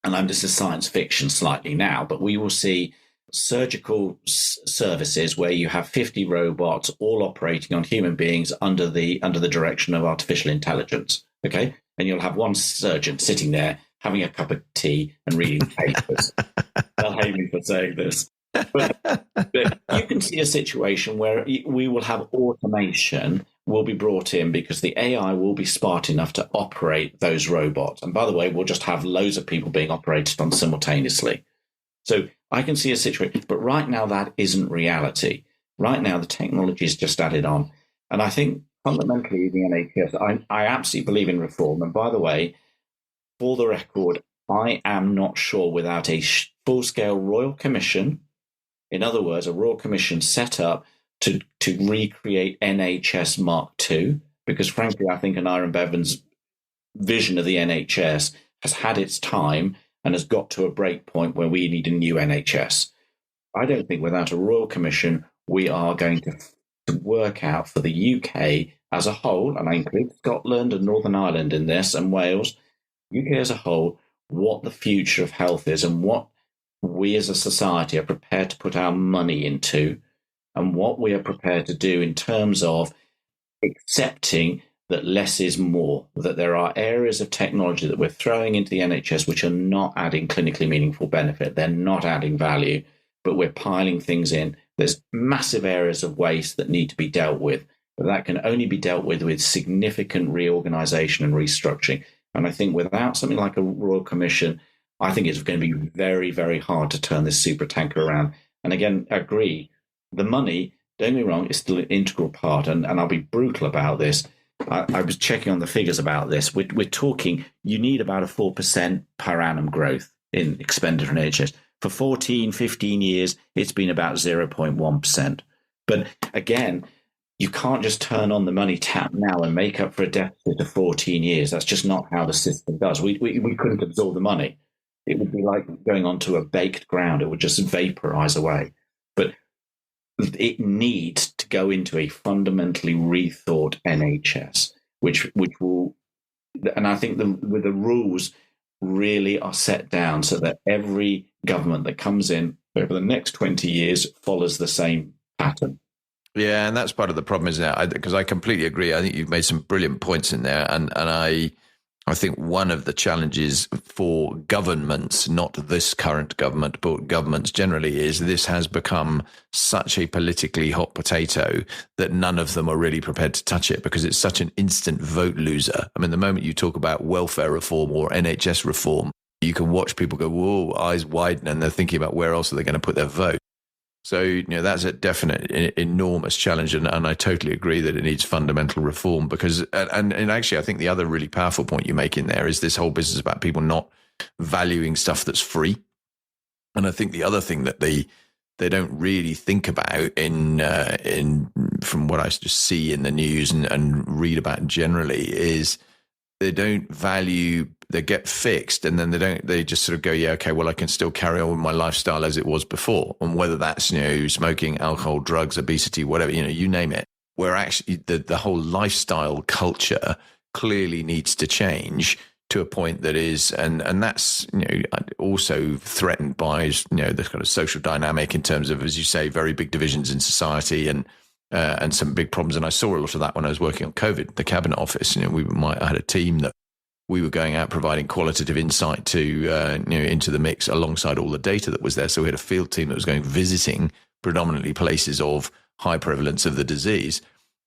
and this is science fiction slightly now, but we will see surgical services where you have 50 robots all operating on human beings under the direction of artificial intelligence, okay? And you'll have one surgeon sitting there having a cup of tea and reading papers. They'll hate me for saying this. But you can see a situation where we will have automation will be brought in because the AI will be smart enough to operate those robots. And by the way, we'll just have loads of people being operated on simultaneously. So I can see a situation, but right now that isn't reality. Right now the technology is just added on. And I think fundamentally the NHS, I absolutely believe in reform. And by the way, for the record, I am not sure without a full-scale royal commission, in other words, a royal commission set up to recreate NHS Mark II, because frankly, I think Aneurin Bevan's vision of the NHS has had its time and has got to a break point where we need a new NHS. I don't think without a royal commission, we are going to work out for the UK as a whole, and I include Scotland and Northern Ireland in this, and Wales, UK as a whole, what the future of health is and what we as a society are prepared to put our money into, and what we are prepared to do in terms of accepting that less is more, that there are areas of technology that we're throwing into the NHS which are not adding clinically meaningful benefit. They're not adding value, but we're piling things in. There's massive areas of waste that need to be dealt with, but that can only be dealt with significant reorganization and restructuring. And I think without something like a Royal Commission, I think it's going to be very, very hard to turn this supertanker around. And again, I agree, the money, don't get me wrong, is still an integral part. And I'll be brutal about this. I was checking on the figures about this. We're talking, you need about a 4% per annum growth in expenditure in NHS. For 14, 15 years, it's been about 0.1%. But again, you can't just turn on the money tap now and make up for a deficit of 14 years. That's just not how the system does. We couldn't absorb the money. It would be like going onto a baked ground. It would just vaporize away. But it needs to go into a fundamentally rethought NHS, which will, and I think with the rules really are set down so that every government that comes in over the next 20 years follows the same pattern. Yeah, and that's part of the problem, isn't it? Because I completely agree. I think you've made some brilliant points in there, and I think one of the challenges for governments, not this current government, but governments generally, is this has become such a politically hot potato that none of them are really prepared to touch it because it's such an instant vote loser. I mean, the moment you talk about welfare reform or NHS reform, you can watch people go, whoa, eyes widen, and they're thinking about where else are they going to put their vote. So, that's a definite, enormous challenge. And I totally agree that it needs fundamental reform because, and actually, I think the other really powerful point you make in there is this whole business about people not valuing stuff that's free. And I think the other thing that they don't really think about in from what I just see in the news and read about generally is they don't value, they get fixed and then they just sort of go, yeah, okay, well, I can still carry on with my lifestyle as it was before. And whether that's, smoking, alcohol, drugs, obesity, whatever, you name it, where actually the whole lifestyle culture clearly needs to change to a point that is, and that's, also threatened by, the kind of social dynamic in terms of, as you say, very big divisions in society and some big problems. And I saw a lot of that when I was working on COVID, the Cabinet Office. I had a team that we were going out providing qualitative insight to, into the mix alongside all the data that was there. So we had a field team that was going visiting predominantly places of high prevalence of the disease.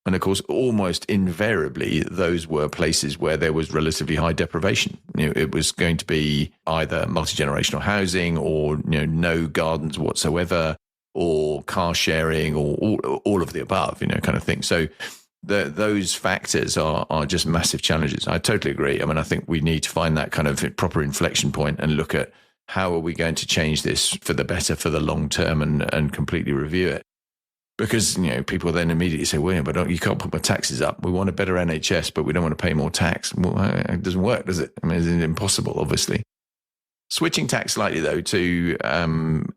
And of course, almost invariably, those were places where there was relatively high deprivation. It was going to be either multi-generational housing or, no gardens whatsoever, or car sharing, or all of the above, kind of thing. So those factors are just massive challenges. I totally agree. I mean, I think we need to find that kind of proper inflection point and look at how are we going to change this for the better, for the long term, and completely review it. Because, people then immediately say, well, but you can't put my taxes up. We want a better NHS, but we don't want to pay more tax. Well, it doesn't work, does it? I mean, it's impossible, obviously. Switching tack slightly, though, to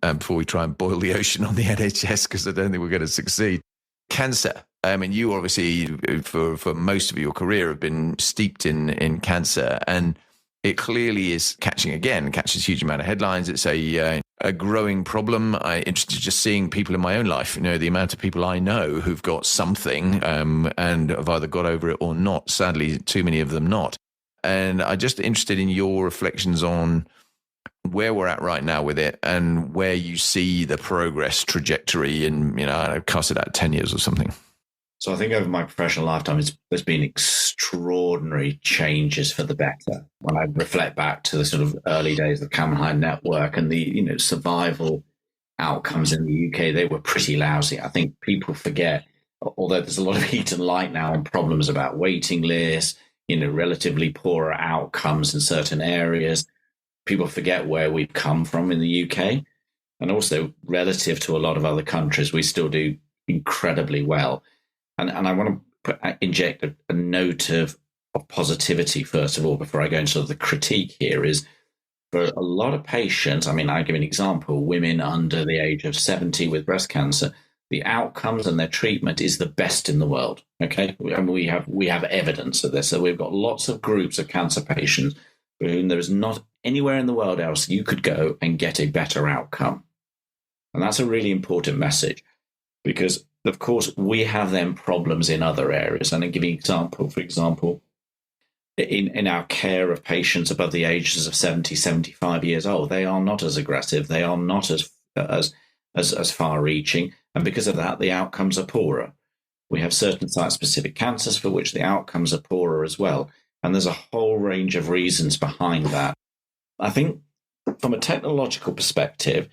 before we try and boil the ocean on the NHS, because I don't think we're going to succeed. Cancer. I mean, you obviously, for most of your career, have been steeped in cancer, and it clearly is catches a huge amount of headlines. It's a growing problem. I'm interested just seeing people in my own life, the amount of people I know who've got something and have either got over it or not. Sadly, too many of them not. And I'm just interested in your reflections on where we're at right now with it and where you see the progress trajectory in, cast it out 10 years or something. So I think over my professional lifetime, there's been extraordinary changes for the better. When I reflect back to the sort of early days of the Cameron Network and the, survival outcomes in the UK, they were pretty lousy. I think people forget, although there's a lot of heat and light now on problems about waiting lists, relatively poorer outcomes in certain areas. people forget where we've come from in the UK. And also, relative to a lot of other countries, we still do incredibly well. And I want to inject a note of positivity, first of all, before I go into sort of the critique here, is for a lot of patients, I mean, I give an example, women under the age of 70 with breast cancer, the outcomes and their treatment is the best in the world. Okay. And we have evidence of this. So we've got lots of groups of cancer patients for whom there is not anywhere in the world else you could go and get a better outcome. And that's a really important message because, of course, we have them problems in other areas. And I'll give you an example, for example, in our care of patients above the ages of 70, 75 years old, they are not as aggressive. They are not as far-reaching. And because of that, the outcomes are poorer. We have certain site-specific cancers for which the outcomes are poorer as well. And there's a whole range of reasons behind that. I think from a technological perspective,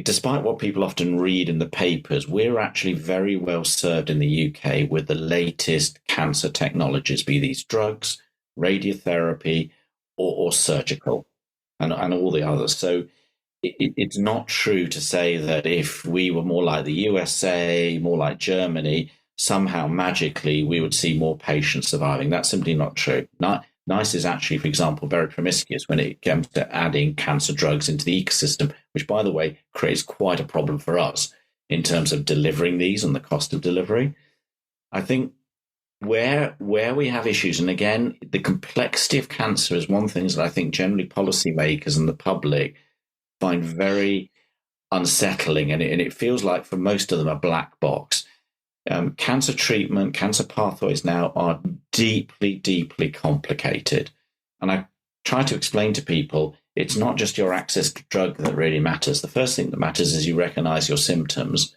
despite what people often read in the papers, we're actually very well served in the UK with the latest cancer technologies, be these drugs, radiotherapy, or surgical, and all the others. So it's not true to say that if we were more like the USA, more like Germany, somehow magically we would see more patients surviving. That's simply not true. NICE is actually, for example, very promiscuous when it comes to adding cancer drugs into the ecosystem, which, by the way, creates quite a problem for us in terms of delivering these and the cost of delivery. I think where we have issues, and again, the complexity of cancer is one thing that I think generally policymakers and the public find very unsettling, and it feels like for most of them a black box. Cancer treatment, cancer pathways now are deeply, deeply complicated. And I try to explain to people, it's not just your access to drug that really matters. The first thing that matters is you recognize your symptoms,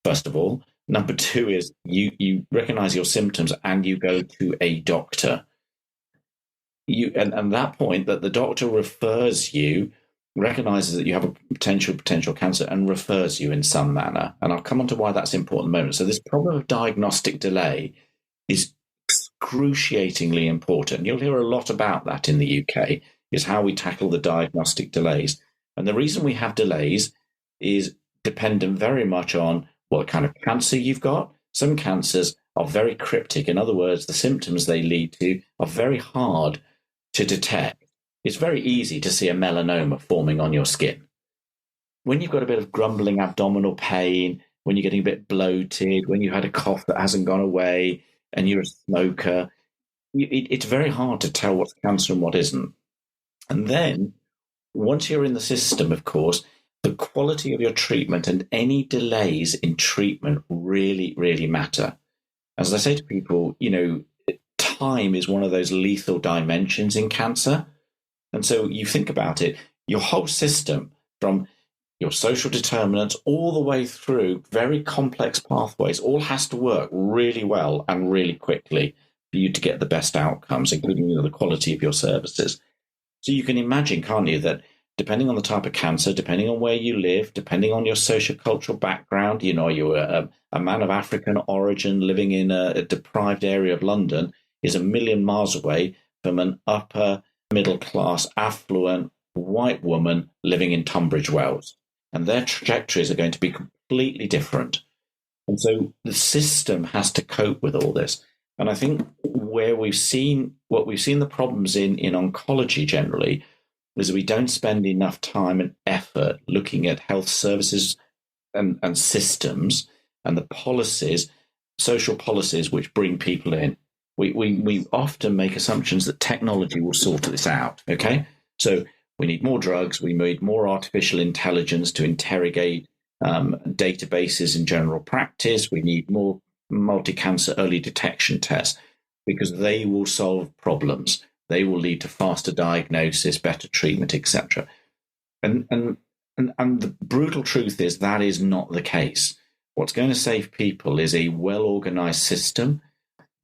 first of all. Number two is you recognize your symptoms and you go to a doctor. And that point that the doctor refers you, recognizes that you have a potential cancer and refers you in some manner. And I'll come on to why that's important in a moment. So this problem of diagnostic delay is excruciatingly important. You'll hear a lot about that in the UK, is how we tackle the diagnostic delays. And the reason we have delays is dependent very much on what kind of cancer you've got. Some cancers are very cryptic. In other words, the symptoms they lead to are very hard to detect. It's very easy to see a melanoma forming on your skin. When you've got a bit of grumbling abdominal pain, when you're getting a bit bloated, when you had a cough that hasn't gone away, and you're a smoker, it's very hard to tell what's cancer and what isn't. And then, once you're in the system, of course, the quality of your treatment and any delays in treatment really, really matter. As I say to people, time is one of those lethal dimensions in cancer. And so you think about it, your whole system, from your social determinants all the way through very complex pathways, all has to work really well and really quickly for you to get the best outcomes, including the quality of your services. So you can imagine, can't you, that depending on the type of cancer, depending on where you live, depending on your sociocultural background, you're a man of African origin living in a deprived area of London is a million miles away from an upper middle-class, affluent, white woman living in Tunbridge Wells. And their trajectories are going to be completely different. And so the system has to cope with all this. And I think what we've seen the problems in oncology generally is we don't spend enough time and effort looking at health services and systems and the policies, social policies which bring people in. We often make assumptions that technology will sort this out, okay? So we need more drugs, we need more artificial intelligence to interrogate databases in general practice, we need more multi-cancer early detection tests because they will solve problems. They will lead to faster diagnosis, better treatment, etc. And the brutal truth is that is not the case. What's going to save people is a well-organized system,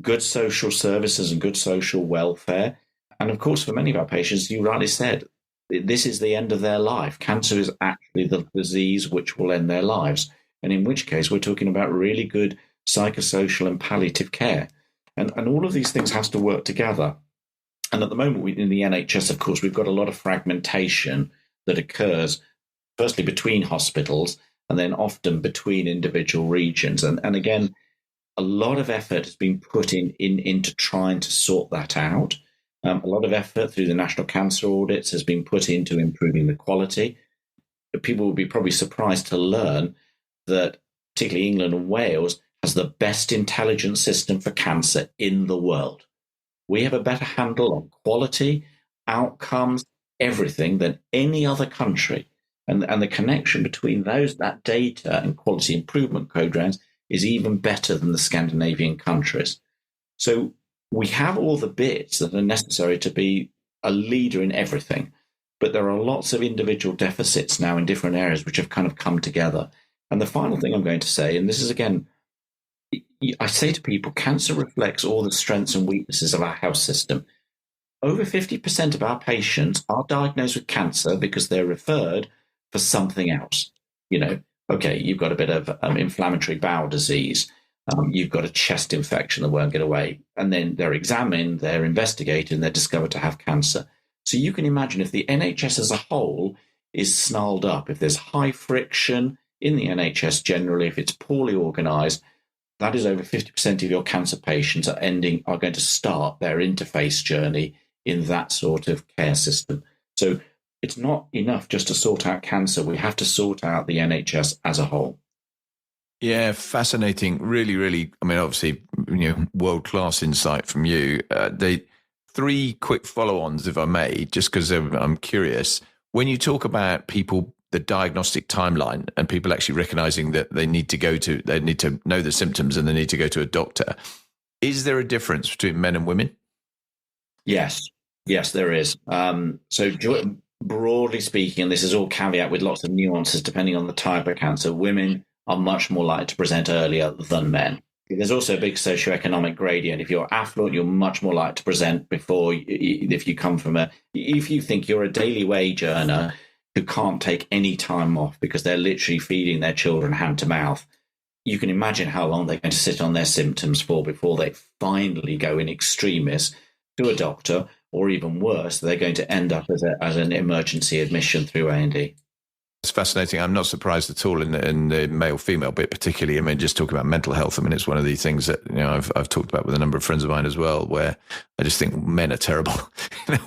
good social services and good social welfare. And of course, for many of our patients, you rightly said, this is the end of their life. Cancer is actually the disease which will end their lives. And in which case, we're talking about really good psychosocial and palliative care. And all of these things has to work together. And at the moment, in the NHS, of course, we've got a lot of fragmentation that occurs, firstly, between hospitals and then often between individual regions. And again, a lot of effort has been put into trying to sort that out. A lot of effort through the national cancer audits has been put into improving the quality. People will be probably surprised to learn that particularly England and Wales has the best intelligence system for cancer in the world. We have a better handle on quality, outcomes, everything than any other country. And the connection between that data and quality improvement programs is even better than the Scandinavian countries. So we have all the bits that are necessary to be a leader in everything. But there are lots of individual deficits now in different areas which have kind of come together. And the final thing I'm going to say, and this is again, I say to people, cancer reflects all the strengths and weaknesses of our health system. Over 50% of our patients are diagnosed with cancer because they're referred for something else. Okay, you've got a bit of inflammatory bowel disease. You've got a chest infection that won't get away. And then they're examined, they're investigated, and they're discovered to have cancer. So you can imagine if the NHS as a whole is snarled up, if there's high friction in the NHS generally, if it's poorly organised, that is over 50% of your cancer patients are going to start their interface journey in that sort of care system. So it's not enough just to sort out cancer. We have to sort out the NHS as a whole. Yeah, fascinating. Really, really. I mean, obviously, world-class insight from you. The 3 quick follow-ons, if I may, just because I'm curious. When you talk about people, the diagnostic timeline, and people actually recognizing that they need to know the symptoms and they need to go to a doctor, is there a difference between men and women? Yes, there is. So broadly speaking, and this is all caveat with lots of nuances depending on the type of cancer, women are much more likely to present earlier than men. There's also a big socioeconomic gradient. If you're affluent, you're much more likely to present before, if you think you're a daily wage earner who can't take any time off because they're literally feeding their children hand to mouth, you can imagine how long they're going to sit on their symptoms for before they finally go in extremis to a doctor, or even worse, they're going to end up as an emergency admission through A&E. It's fascinating. I'm not surprised at all in the male-female bit, particularly. I mean, just talking about mental health. I mean, it's one of the things that I've talked about with a number of friends of mine as well, where I just think men are terrible.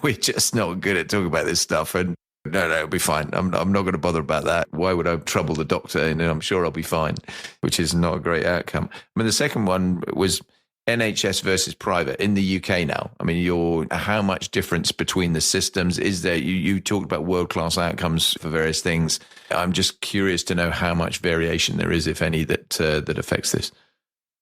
We're just not good at talking about this stuff. And no, it'll be fine. I'm not going to bother about that. Why would I trouble the doctor? And I'm sure I'll be fine, which is not a great outcome. I mean, the second one was NHS versus private in the UK now. I mean, how much difference between the systems is there? You talked about world-class outcomes for various things. I'm just curious to know how much variation there is, if any, that affects this.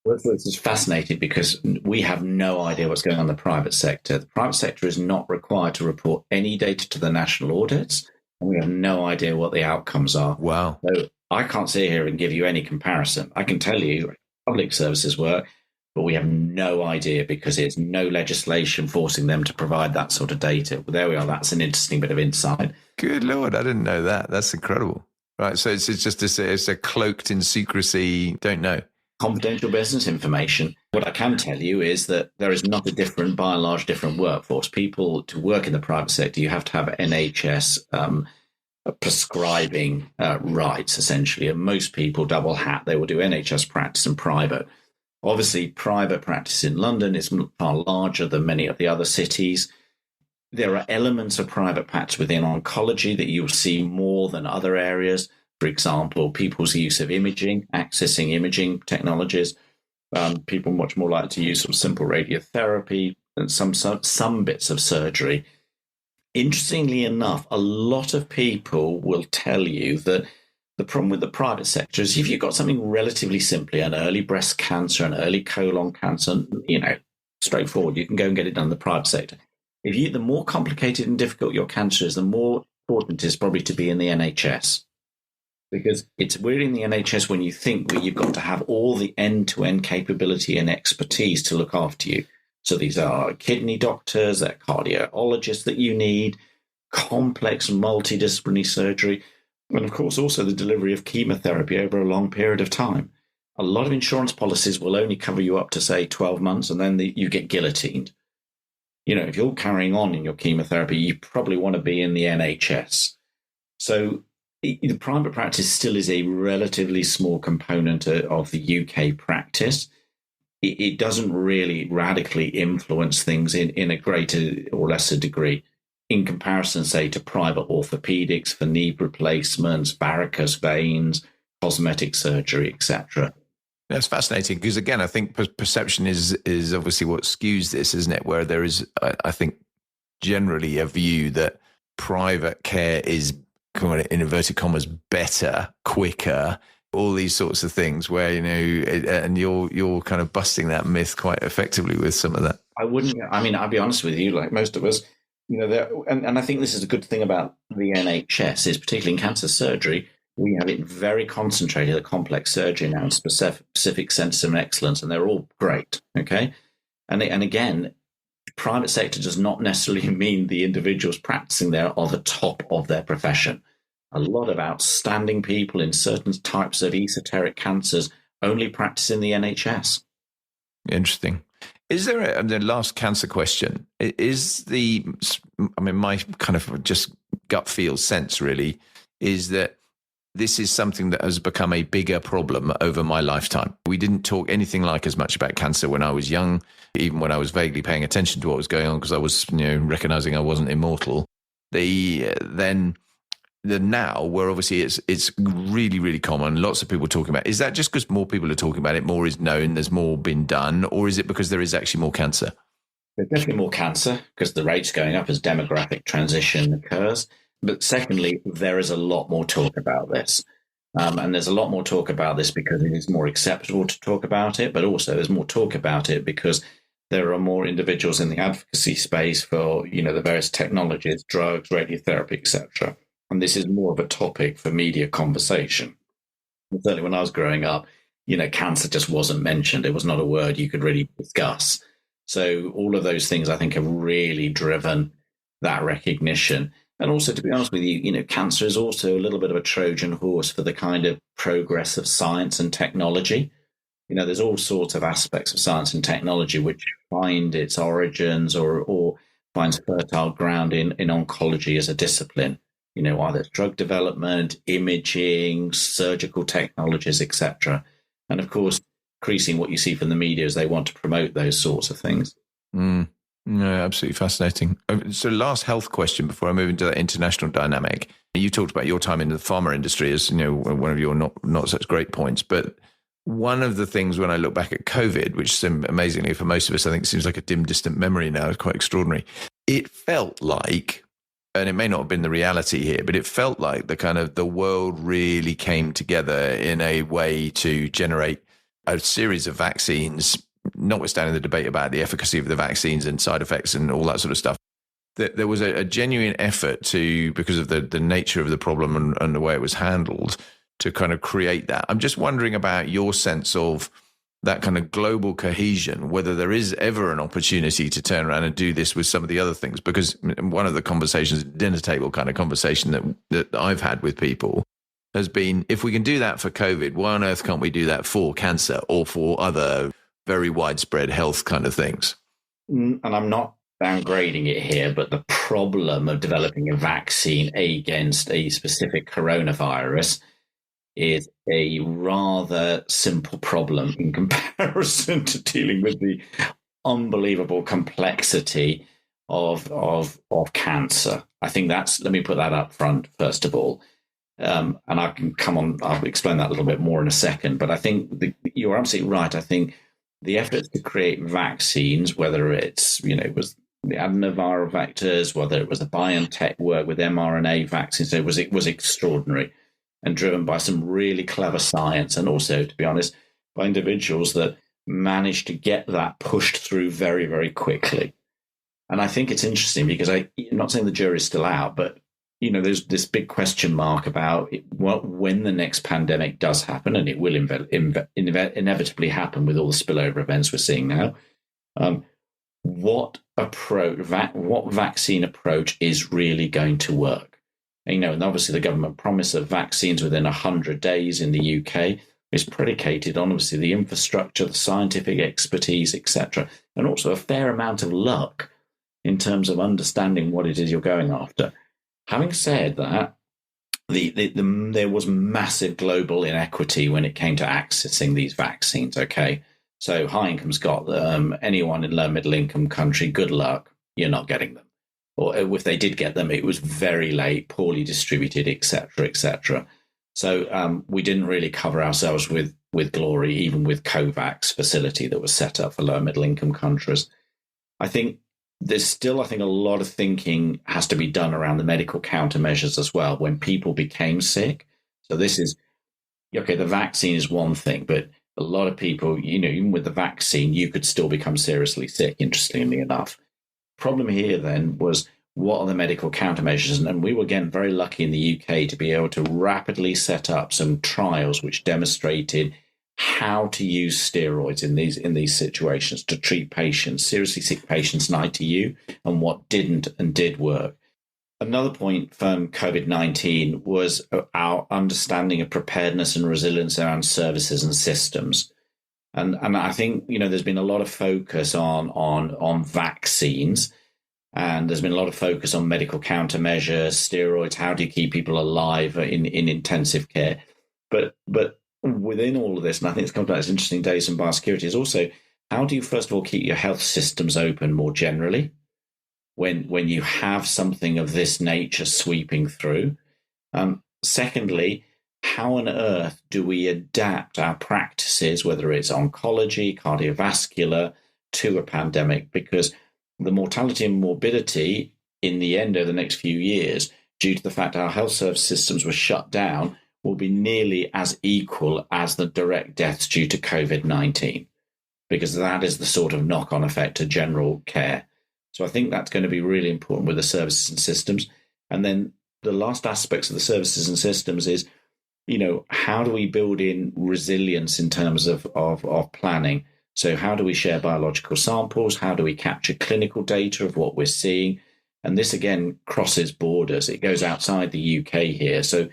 Well, this is fascinating because we have no idea what's going on in the private sector. The private sector is not required to report any data to the national audits, and we have no idea what the outcomes are. Wow. So I can't sit here and give you any comparison. I can tell you public services work, but we have no idea because there's no legislation forcing them to provide that sort of data. Well, there we are. That's an interesting bit of insight. Good Lord, I didn't know that. That's incredible. Right, so it's just it's a cloaked in secrecy, don't know. Confidential business information. What I can tell you is that there is not by and large, different workforce. People to work in the private sector, you have to have NHS prescribing rights, essentially. And most people double hat. They will do NHS practice and private. Obviously, private practice in London is far larger than many of the other cities. There are elements of private practice within oncology that you'll see more than other areas. For example, people's use of imaging, accessing imaging technologies. People much more likely to use some simple radiotherapy and some bits of surgery. Interestingly enough, a lot of people will tell you that the problem with the private sector is if you've got something relatively simply, an early breast cancer, an early colon cancer, straightforward, you can go and get it done in the private sector. The more complicated and difficult your cancer is, the more important it is probably to be in the NHS. Because we're in the NHS when you think that you've got to have all the end-to-end capability and expertise to look after you. So these are kidney doctors, they're cardiologists that you need, complex multidisciplinary surgery, and of course also the delivery of chemotherapy over a long period of time. A lot of insurance policies will only cover you up to, say, 12 months, and then you get guillotined. if you're carrying on in your chemotherapy, you probably want to be in the NHS. So the private practice still is a relatively small component of the UK practice. It doesn't really radically influence things in a greater or lesser degree in comparison, say, to private orthopedics for knee replacements, varicose veins, cosmetic surgery, etc. That's fascinating because, again, I think perception is obviously what skews this, isn't it? Where there is, I think, generally a view that private care is, in inverted commas, better, quicker, all these sorts of things where, and you're kind of busting that myth quite effectively with some of that. I'll be honest with you, like most of us, and I think this is a good thing about the NHS is particularly in cancer surgery, we have it very concentrated, the complex surgery now, and specific centres of excellence, and they're all great, okay? And again, private sector does not necessarily mean the individuals practicing there are the top of their profession. A lot of outstanding people in certain types of esoteric cancers only practice in the NHS. Interesting. Is there the last cancer question? My kind of just gut feel sense really is that this is something that has become a bigger problem over my lifetime. We didn't talk anything like as much about cancer when I was young, even when I was vaguely paying attention to what was going on because I was, recognizing I wasn't immortal. Now, where obviously it's really, really common, lots of people talking about it. Is that just because more people are talking about it, more is known, there's more been done, or is it because there is actually more cancer? There's definitely more cancer because the rate's going up as demographic transition occurs. But secondly, there is a lot more talk about this. And there's a lot more talk about this because it is more acceptable to talk about it, but also there's more talk about it because there are more individuals in the advocacy space for, the various technologies, drugs, radiotherapy, etc. And this is more of a topic for media conversation. And certainly when I was growing up, cancer just wasn't mentioned. It was not a word you could really discuss. So all of those things, I think, have really driven that recognition. And also, to be honest with you, cancer is also a little bit of a Trojan horse for the kind of progress of science and technology. There's all sorts of aspects of science and technology which find its origins or finds fertile ground in oncology as a discipline. Either drug development, imaging, surgical technologies, etc. And of course, increasing what you see from the media is they want to promote those sorts of things. No, absolutely fascinating. So last health question before I move into that international dynamic. You talked about your time in the pharma industry as, one of your not such great points. But one of the things when I look back at COVID, which amazingly for most of us, I think seems like a dim, distant memory now, it's quite extraordinary. It felt like, and it may not have been the reality here, but it felt like the world really came together in a way to generate a series of vaccines, notwithstanding the debate about the efficacy of the vaccines and side effects and all that sort of stuff. There was a genuine effort to, because of the nature of the problem and the way it was handled, to kind of create that. I'm just wondering about your sense of that kind of global cohesion, whether there is ever an opportunity to turn around and do this with some of the other things. Because one of the conversations, dinner table kind of conversation that I've had with people has been, if we can do that for COVID, why on earth can't we do that for cancer or for other very widespread health kind of things? And I'm not downgrading it here, but the problem of developing a vaccine against a specific coronavirus is a rather simple problem in comparison to dealing with the unbelievable complexity of cancer. I think let me put that up front, first of all. And I can I'll explain that a little bit more in a second. But I think you're absolutely right. I think the efforts to create vaccines, whether it's, it was the adenoviral vectors, whether it was the BioNTech work with mRNA vaccines, it was extraordinary and driven by some really clever science. And also, to be honest, by individuals that managed to get that pushed through very, very quickly. And I think it's interesting because I'm not saying the jury's still out, but there's this big question mark about when the next pandemic does happen, and it will inevitably happen with all the spillover events we're seeing now. What vaccine approach is really going to work? And obviously the government promise of vaccines within 100 days in the UK is predicated on obviously the infrastructure, the scientific expertise, etc., and also a fair amount of luck. in terms of understanding what it is you're going after. Having said that, there was massive global inequity when it came to accessing these vaccines. Okay, so high incomes got them. Anyone in low middle income country, good luck, you're not getting them. Or if they did get them, it was very late, poorly distributed, etc., etc. So we didn't really cover ourselves with glory, even with COVAX facility that was set up for low middle income countries. I think there's still, a lot of thinking has to be done around the medical countermeasures as well when people became sick. So this is, okay, the vaccine is one thing, but a lot of people, even with the vaccine, you could still become seriously sick, interestingly enough. Problem here then was, what are the medical countermeasures? And we were, again, very lucky in the UK to be able to rapidly set up some trials which demonstrated how to use steroids in these situations to treat patients, seriously sick patients in ITU, and what didn't and did work. Another point from COVID-19 was our understanding of preparedness and resilience around services and systems. And I think, there's been a lot of focus on vaccines, and there's been a lot of focus on medical countermeasures, steroids, how do you keep people alive in intensive care? But within all of this, and I think it's come back to interesting days in biosecurity, is also, how do you, first of all, keep your health systems open more generally when you have something of this nature sweeping through? Secondly, how on earth do we adapt our practices, whether it's oncology, cardiovascular, to a pandemic? Because the mortality and morbidity in the end over the next few years, due to the fact our health service systems were shut down, will be nearly as equal as the direct deaths due to COVID-19, because that is the sort of knock-on effect to general care. So I think that's going to be really important with the services and systems. And then the last aspects of the services and systems is, how do we build in resilience in terms of planning? So how do we share biological samples? How do we capture clinical data of what we're seeing? And this, again, crosses borders. It goes outside the UK here. So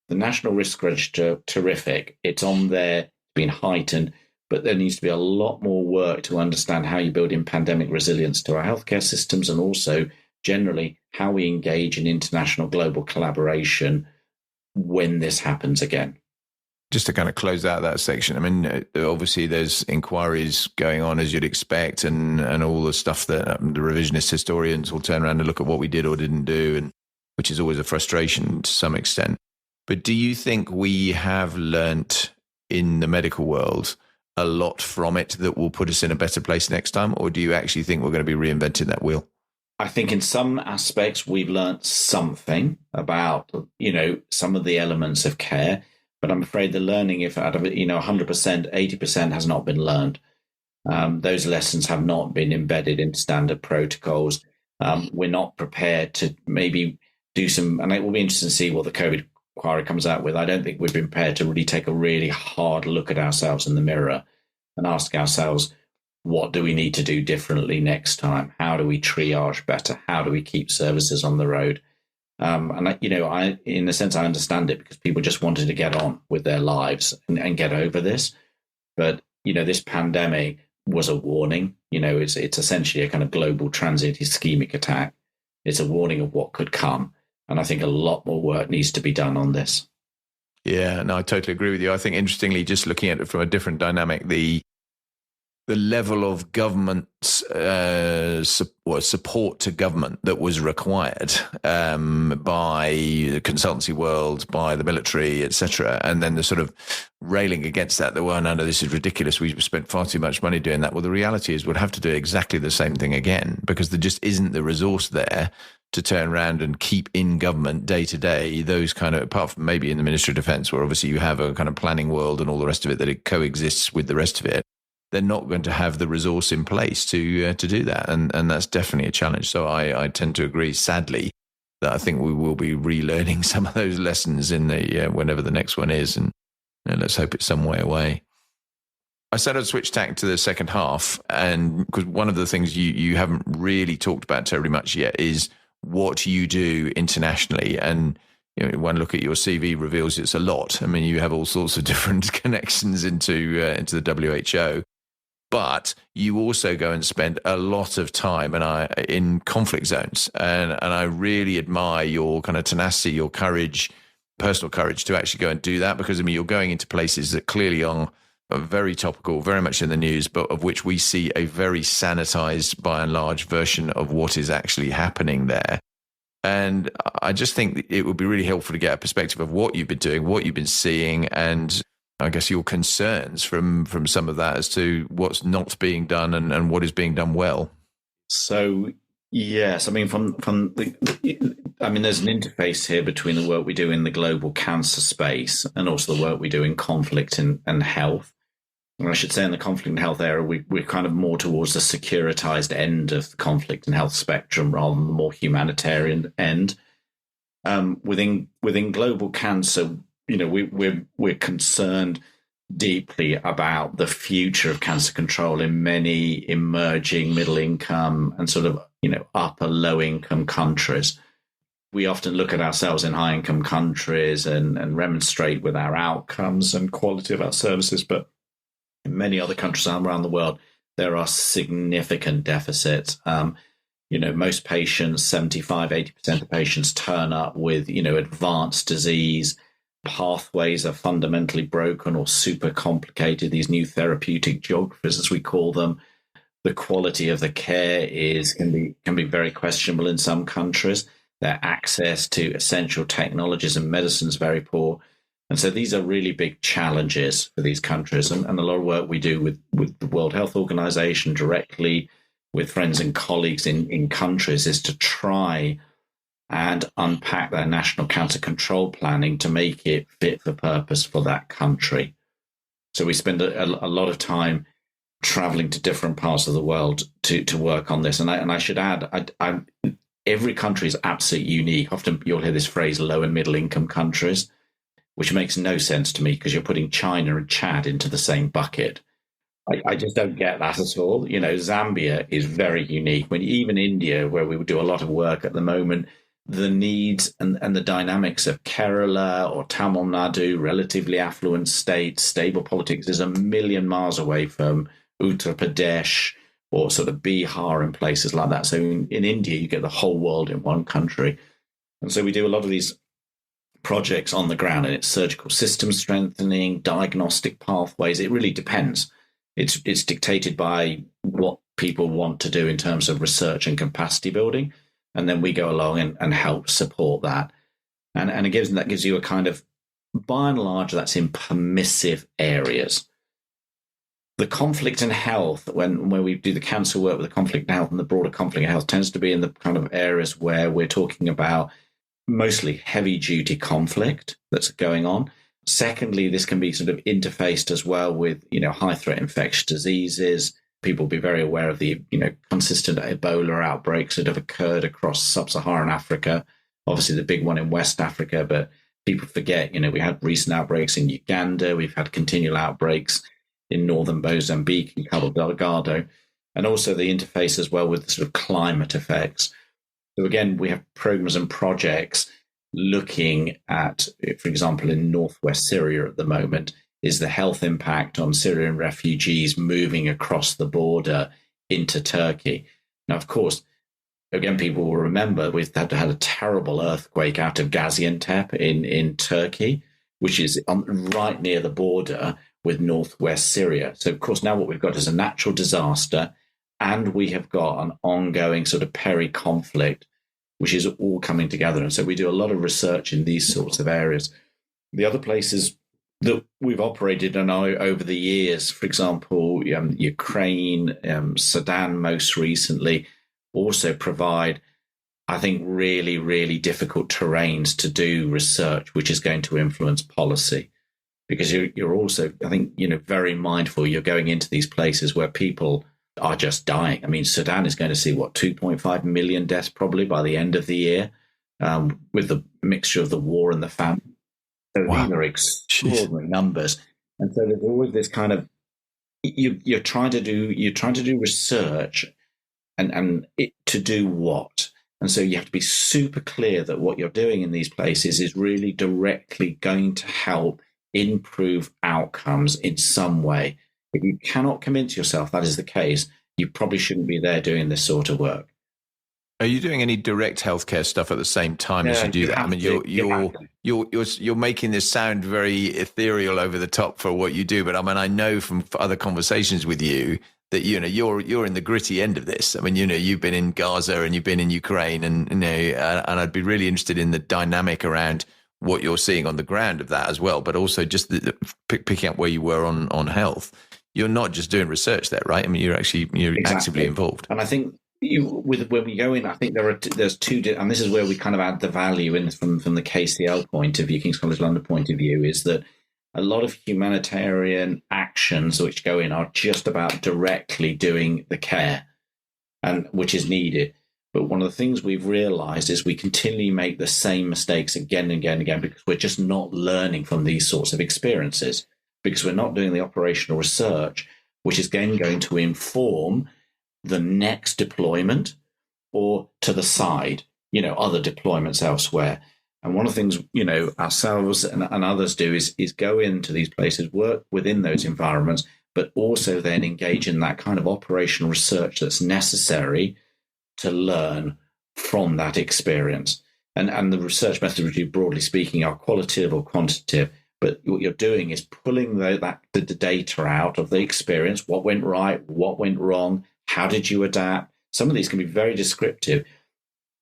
the National Risk Register, terrific. It's on there, been heightened, but there needs to be a lot more work to understand how you build in pandemic resilience to our healthcare systems, and also generally how we engage in international global collaboration when this happens again. Just to kind of close out that section, obviously there's inquiries going on, as you'd expect, and all the stuff that the revisionist historians will turn around and look at what we did or didn't do, and which is always a frustration to some extent. But do you think we have learnt in the medical world a lot from it that will put us in a better place next time? Or do you actually think we're going to be reinventing that wheel? I think in some aspects we've learnt something about, some of the elements of care. But I'm afraid the learning, if out of it, 100%, 80% has not been learned. Those lessons have not been embedded in standard protocols. We're not prepared to maybe do some, and it will be interesting to see what the COVID inquiry comes out with. I don't think we've been prepared to really take a really hard look at ourselves in the mirror and ask ourselves, what do we need to do differently next time? How do we triage better? How do we keep services on the road? And in a sense, I understand it, because people just wanted to get on with their lives and get over this. But, this pandemic was a warning. It's essentially a kind of global transient ischemic attack. It's a warning of what could come. And I think a lot more work needs to be done on this. Yeah, no, I totally agree with you. I think, interestingly, just looking at it from a different dynamic, the level of government support to government that was required by the consultancy world, by the military, etc., and then the sort of railing against that, well, no, this is ridiculous, we spent far too much money doing that. Well, the reality is we'll have to do exactly the same thing again, because there just isn't the resource there to turn around and keep in government day to day those kind of, apart from maybe in the Ministry of Defence, where obviously you have a kind of planning world and all the rest of it, that it coexists with the rest of it. They're not going to have the resource in place to do that, and that's definitely a challenge. So I tend to agree, sadly, that I think we will be relearning some of those lessons in the whenever the next one is, and let's hope it's some way away. I said I'd switch tack to the second half, and because one of the things you haven't really talked about terribly much yet is what you do internationally. And one look at your CV reveals it's a lot. You have all sorts of different connections into the WHO. But you also go and spend a lot of time in conflict zones. And I really admire your kind of tenacity, your courage, personal courage to actually go and do that, because, I mean, you're going into places that clearly are very topical, very much in the news, but of which we see a very sanitized, by and large, version of what is actually happening there. And I just think it would be really helpful to get a perspective of what you've been doing, what you've been seeing, and I guess your concerns from some of that as to what's not being done and what is being done well. So, yes, I mean, there's an interface here between the work we do in the global cancer space and also the work we do in conflict and health. And I should say in the conflict and health area, we're kind of more towards the securitized end of the conflict and health spectrum rather than the more humanitarian end. Within global cancer, we're concerned deeply about the future of cancer control in many emerging middle income and sort of, upper low income countries. We often look at ourselves in high income countries and remonstrate with our outcomes and quality of our services. But in many other countries around the world, there are significant deficits. Most patients, 75, 80% of patients turn up with, advanced disease. Pathways are fundamentally broken or super complicated, these new therapeutic geographies, as we call them. The quality of the care can be very questionable in some countries. Their access to essential technologies and medicine is very poor. And so these are really big challenges for these countries. And a lot of work we do with the World Health Organization, directly with friends and colleagues in countries, is to try and unpack their national cancer control planning to make it fit for purpose for that country. So we spend a lot of time traveling to different parts of the world to work on this. And I should add, every country is absolutely unique. Often you'll hear this phrase, low and middle income countries, which makes no sense to me because you're putting China and Chad into the same bucket. I just don't get that at all. Zambia is very unique. Even India, where we do a lot of work at the moment, the needs and the dynamics of Kerala or Tamil Nadu, relatively affluent states, stable politics, is a million miles away from Uttar Pradesh or sort of Bihar and places like that. So in India, you get the whole world in one country. And so we do a lot of these projects on the ground, and it's surgical system strengthening, diagnostic pathways. It really depends. It's dictated by what people want to do in terms of research and capacity building. And then we go along and help support that. And that gives you a kind of, by and large, that's in permissive areas. The conflict and health, when we do the cancer work with the conflict and health and the broader conflict and health, tends to be in the kind of areas where we're talking about mostly heavy-duty conflict that's going on. Secondly, this can be sort of interfaced as well with, high-threat infectious diseases. People will be very aware of the, consistent Ebola outbreaks that have occurred across sub-Saharan Africa. Obviously, the big one in West Africa, but people forget, we had recent outbreaks in Uganda. We've had continual outbreaks in northern Mozambique and Cabo Delgado, and also the interface as well with the sort of climate effects. So again, we have programs and projects looking at, for example, in northwest Syria at the moment, is the health impact on Syrian refugees moving across the border into Turkey. Now, of course, again, people will remember we've had a terrible earthquake out of Gaziantep in Turkey, which is right near the border with northwest Syria. So, of course, now what we've got is a natural disaster, and we have got an ongoing sort of peri-conflict, which is all coming together. And so we do a lot of research in these sorts of areas. The other places that we've operated in over the years, for example, Ukraine, Sudan most recently, also provide, I think, really, really difficult terrains to do research, which is going to influence policy. Because you're also, I think, very mindful you're going into these places where people are just dying. I mean, Sudan is going to see, 2.5 million deaths probably by the end of the year, with the mixture of the war and the famine. So These are extraordinary numbers. And so there's always this kind of, you're trying to do research and to do what? And so you have to be super clear that what you're doing in these places is really directly going to help improve outcomes in some way. If you cannot convince yourself that is the case, you probably shouldn't be there doing this sort of work. Are you doing any direct healthcare stuff at the same time as you do that? I mean, you're making this sound very ethereal, over the top for what you do, but I mean, I know from other conversations with you that you're in the gritty end of this. I mean, you've been in Gaza and you've been in Ukraine, and and I'd be really interested in the dynamic around what you're seeing on the ground of that as well, but also just picking up where you were on health. You're not just doing research there, right? I mean, you're exactly. Actively involved, and I think. When we go in, I think there's two, and this is where we kind of add the value in from the KCL point of view, King's College London point of view, is that a lot of humanitarian actions which go in are just about directly doing the care, and which is needed. But one of the things we've realised is we continually make the same mistakes again and again and again because we're just not learning from these sorts of experiences, because we're not doing the operational research, which is then going to inform the next deployment or to the side, other deployments elsewhere. And one of the things, ourselves and others do is go into these places, work within those environments, but also then engage in that kind of operational research that's necessary to learn from that experience. And the research methods, broadly speaking, are qualitative or quantitative. But what you're doing is pulling the data out of the experience, what went right, what went wrong, how did you adapt? Some of these can be very descriptive,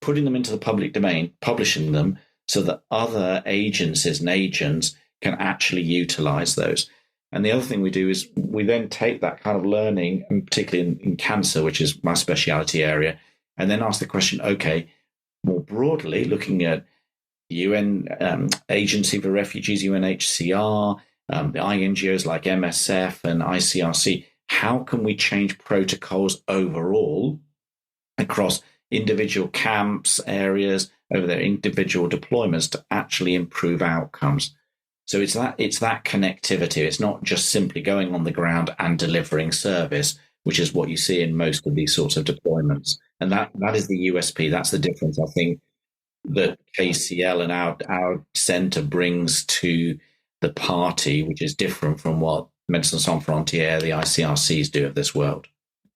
putting them into the public domain, publishing them so that other agencies and agents can actually utilize those. And the other thing we do is we then take that kind of learning, and particularly in cancer, which is my specialty area, and then ask the question, okay, more broadly, looking at UN Agency for Refugees, UNHCR, the INGOs like MSF and ICRC, how can we change protocols overall across individual camps, areas, over their individual deployments to actually improve outcomes? So it's that connectivity. It's not just simply going on the ground and delivering service, which is what you see in most of these sorts of deployments. And that is the USP. That's the difference, I think, that KCL and our centre brings to the party, which is different from what Médecins Sans Frontières, the ICRCs do of this world.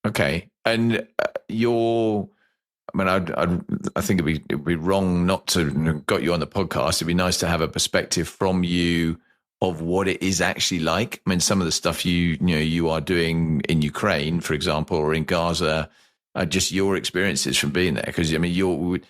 Okay. And I think it'd be wrong not to got you on the podcast. It'd be nice to have a perspective from you of what it is actually like. I mean, some of the stuff you are doing in Ukraine, for example, or in Gaza, just your experiences from being there. Because I mean,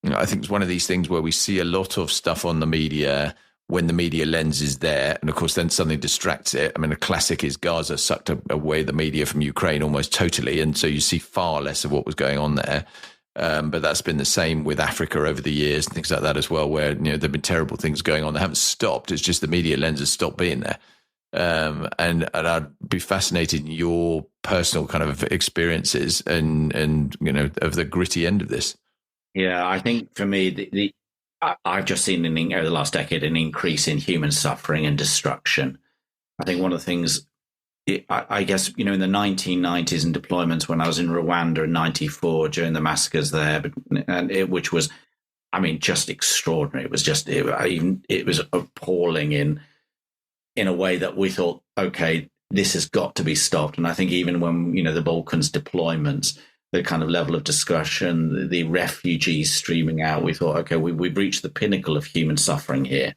I think it's one of these things where we see a lot of stuff on the media when the media lens is there, and of course then something distracts it. I mean, a classic is Gaza sucked away the media from Ukraine almost totally, and so you see far less of what was going on there. But that's been the same with Africa over the years and things like that as well, where there've been terrible things going on. They haven't stopped. It's just the media lens has stopped being there. And I'd be fascinated in your personal kind of experiences and of the gritty end of this. Yeah, I think for me, I've just seen over the last decade an increase in human suffering and destruction. I think one of the things, I guess, in the 1990s and deployments when I was in Rwanda in 94 during the massacres there, which was, just extraordinary. It was it was appalling in a way that we thought, okay, this has got to be stopped. And I think even when, the Balkans deployments, the kind of level of discussion, the refugees streaming out, we thought, okay, we've reached the pinnacle of human suffering here.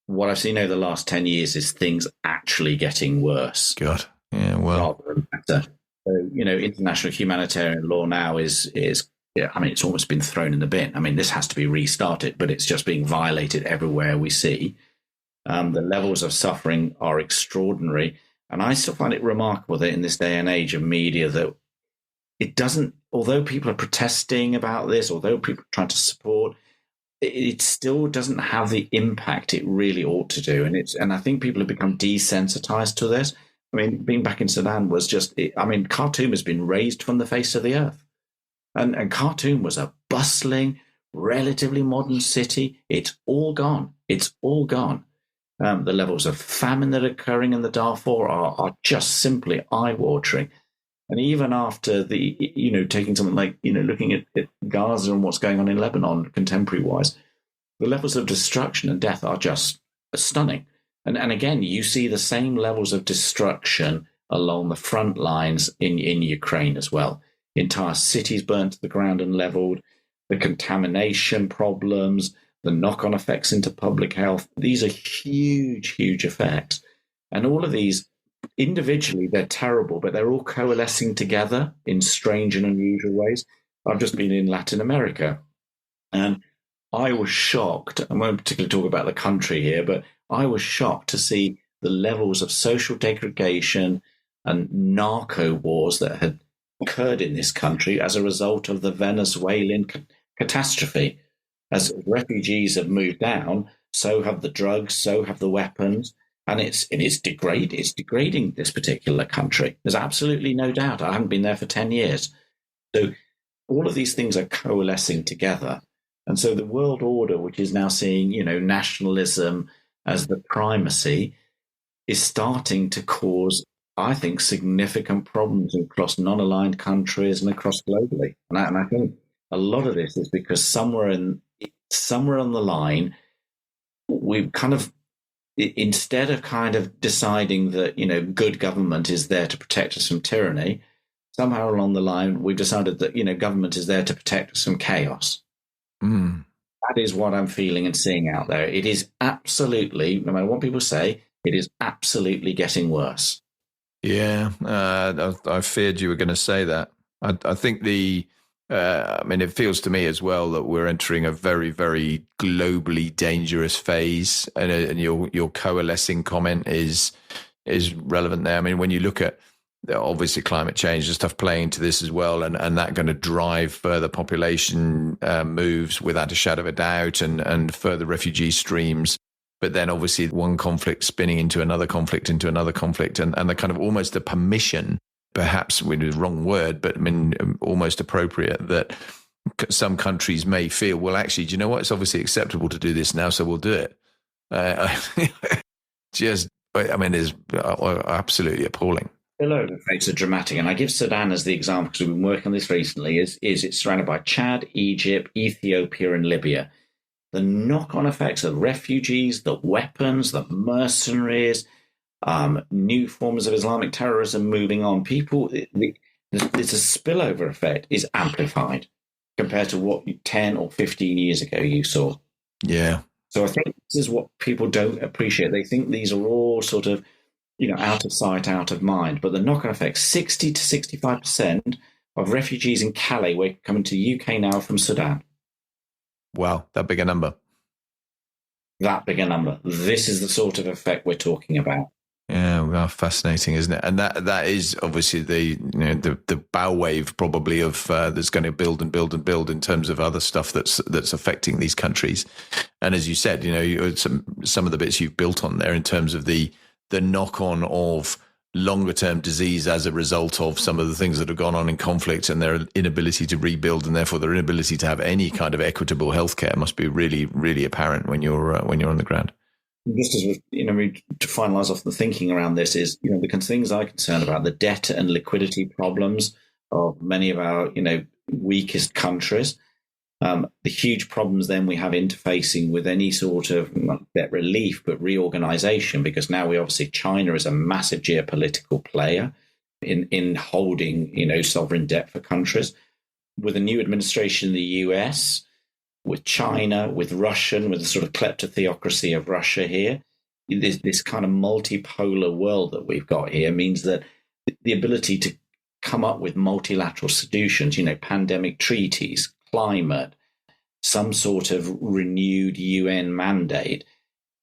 What I've seen over the last 10 years is things actually getting worse. God, yeah, well. Rather than better. So, international humanitarian law now is it's almost been thrown in the bin. This has to be restarted, but it's just being violated everywhere we see. The levels of suffering are extraordinary. And I still find it remarkable that in this day and age of media that it doesn't, although people are protesting about this, although people are trying to support, it still doesn't have the impact it really ought to do. And I think people have become desensitized to this. Being back in Sudan was Khartoum has been razed from the face of the earth. And Khartoum was a bustling, relatively modern city. It's all gone. It's all gone. The levels of famine that are occurring in the Darfur are just simply eye-watering. And even after taking something like, looking at Gaza and what's going on in Lebanon contemporary-wise, the levels of destruction and death are just stunning. And again, you see the same levels of destruction along the front lines in Ukraine as well. Entire cities burnt to the ground and leveled, the contamination problems, the knock-on effects into public health. These are huge, huge effects. And all of these, individually, they're terrible, but they're all coalescing together in strange and unusual ways. I've just been in Latin America, and I was shocked. I won't particularly talk about the country here, but I was shocked to see the levels of social degradation and narco wars that had occurred in this country as a result of the Venezuelan catastrophe. As refugees have moved down, so have the drugs, so have the weapons, and it's degrading this particular country. There's absolutely no doubt. I haven't been there for 10 years. So all of these things are coalescing together. And so the world order, which is now seeing, nationalism as the primacy, is starting to cause, I think, significant problems across non-aligned countries and across globally. And I think a lot of this is because somewhere on the line, we've kind of, instead of kind of deciding that, good government is there to protect us from tyranny, somehow along the line, we've decided that, government is there to protect us from chaos. Mm. That is what I'm feeling and seeing out there. It is absolutely, no matter what people say, it is absolutely getting worse. Yeah, I feared you were going to say that. I think it feels to me as well that we're entering a very, very globally dangerous phase, and your coalescing comment is relevant there. I mean, when you look at obviously climate change and stuff playing into this as well, and that going to drive further population moves without a shadow of a doubt, and further refugee streams. But then obviously one conflict spinning into another conflict, and the kind of almost a permission, perhaps with the wrong word, but I mean, almost appropriate, that some countries may feel, well, actually, do you know what? It's obviously acceptable to do this now, so we'll do it. It's absolutely appalling. Below the face are dramatic, and I give Sudan as the example because we've been working on this recently. Is it's surrounded by Chad, Egypt, Ethiopia, and Libya. The knock-on effects of refugees, the weapons, the mercenaries, new forms of Islamic terrorism moving on. There's a spillover effect is amplified compared to what 10 or 15 years ago you saw. Yeah. So I think this is what people don't appreciate. They think these are all sort of, out of sight, out of mind. But the knock-on effect, 60 to 65% of refugees in Calais were coming to the UK now from Sudan. Wow, that big a number. This is the sort of effect we're talking about. Yeah, well, fascinating, isn't it? And that is obviously the bow wave probably of that's going to build and build and build in terms of other stuff that's affecting these countries. And as you said, some of the bits you've built on there in terms of the knock-on of longer term disease as a result of some of the things that have gone on in conflict, and their inability to rebuild, and therefore their inability to have any kind of equitable healthcare must be really, really apparent when you're on the ground. Just as to finalise off the thinking around this is, the things I'm concerned about, the debt and liquidity problems of many of our, weakest countries, the huge problems then we have interfacing with any sort of not debt relief, but reorganization, because now China is a massive geopolitical player in holding, sovereign debt for countries. With a new administration in the US, with China, with Russian, with the sort of kleptotheocracy of Russia here, this kind of multipolar world that we've got here means that the ability to come up with multilateral solutions, pandemic treaties, climate, some sort of renewed UN mandate,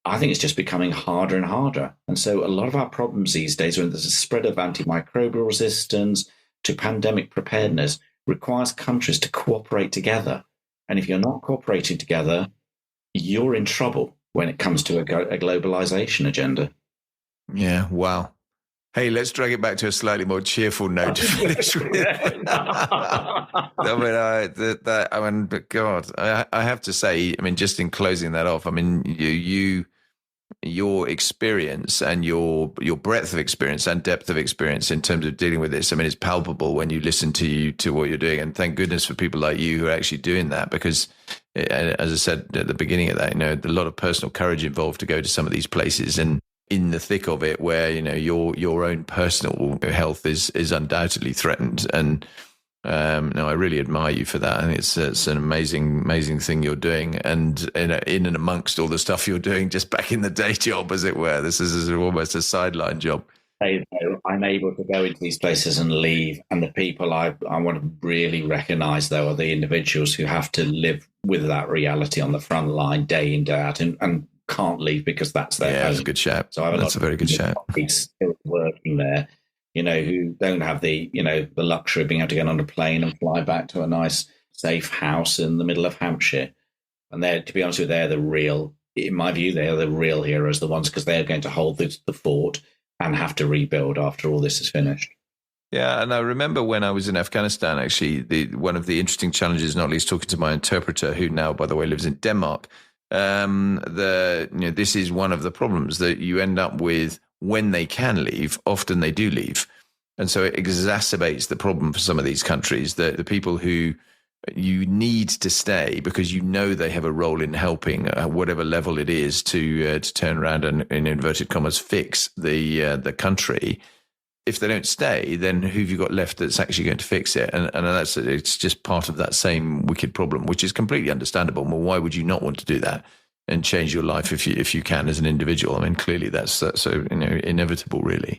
I think it's just becoming harder and harder. And so a lot of our problems these days, when there's a spread of antimicrobial resistance to pandemic preparedness, requires countries to cooperate together. And if you're not cooperating together, you're in trouble when it comes to a globalization agenda. Yeah, wow. Hey, let's drag it back to a slightly more cheerful note to finish with. God, I have to say, just in closing that off, your experience and your breadth of experience and depth of experience in terms of dealing with this, it's palpable when you listen to what you're doing. And thank goodness for people like you who are actually doing that, because as I said at the beginning of that, a lot of personal courage involved to go to some of these places. And in the thick of it, where your own personal health is undoubtedly threatened. And no, I really admire you for that. I think it's an amazing thing you're doing, and in and amongst all the stuff you're doing, just back in the day job, as it were, this is almost a sideline job. I'm able to go into these places and leave, and the people I want to really recognise, though, are the individuals who have to live with that reality on the front line day in, day out, and can't leave because that's their home. That's a good shout. So I have that's a very good shout. Still working there, who don't have the luxury of being able to get on a plane and fly back to a nice, safe house in the middle of Hampshire. And they're, to be honest with you, they're the real, in my view, they're the real heroes, the ones, because they're going to hold the fort and have to rebuild after all this is finished. Yeah, and I remember when I was in Afghanistan, actually, one of the interesting challenges, not least talking to my interpreter, who now, by the way, lives in Denmark, this is one of the problems that you end up with when they can leave. Often they do leave. And so it exacerbates the problem for some of these countries, that the people who you need to stay because they have a role in helping at whatever level it is to turn around and, in inverted commas, fix the country. If they don't stay, then who have you got left that's actually going to fix it? And it's just part of that same wicked problem, which is completely understandable. Well, why would you not want to do that and change your life if you can as an individual? I mean, clearly that's so inevitable, really.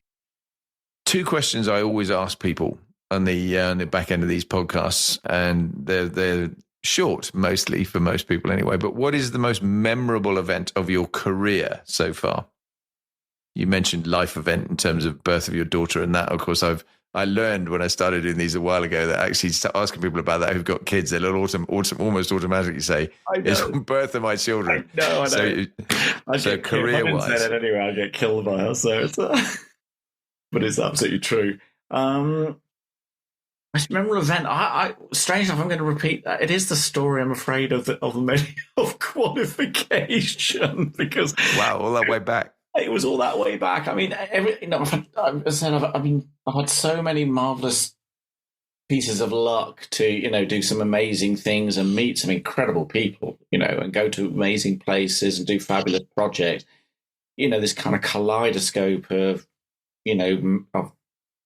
Two questions I always ask people on the back end of these podcasts, and they're short mostly for most people anyway. But what is the most memorable event of your career so far? You mentioned life event in terms of birth of your daughter, and that, of course, I learned when I started doing these a while ago that actually asking people about that who've got kids, they'll almost automatically say, "It's birth of my children." I know. So career-wise, if I didn't say that anyway, I'd get killed by her. So it's, but it's absolutely true. Most memorable event. Strange enough, I'm going to repeat that. It is the story, I'm afraid, of qualification, because wow, all that way back. It was all that way back. I mean, I've had so many marvelous pieces of luck to, do some amazing things and meet some incredible people, and go to amazing places and do fabulous projects. This kind of kaleidoscope of, of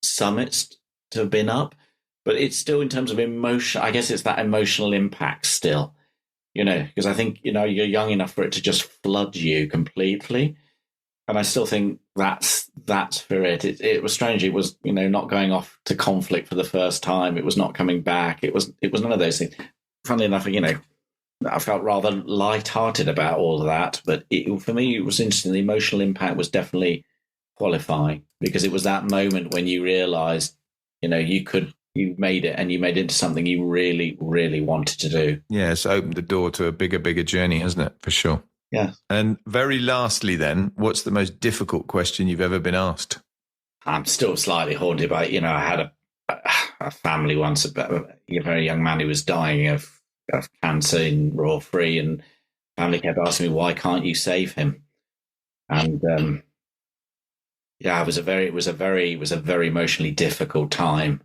summits to have been up, but it's still, in terms of emotion, I guess it's that emotional impact still, because I think, you're young enough for it to just flood you completely. And I still think that's for it. It was strange. It was, not going off to conflict for the first time. It was not coming back. It was none of those things. Funnily enough, I felt rather lighthearted about all of that. But for me, it was interesting. The emotional impact was definitely qualifying, because it was that moment when you realised, you made it, and you made it into something you really, really wanted to do. Yeah, it's opened the door to a bigger journey, hasn't it? For sure. Yeah. And very lastly then, what's the most difficult question you've ever been asked? I'm still slightly haunted by, I had a family once, a very young man who was dying of cancer in Raw Free, and family kept asking me, why can't you save him? And it was a very emotionally difficult time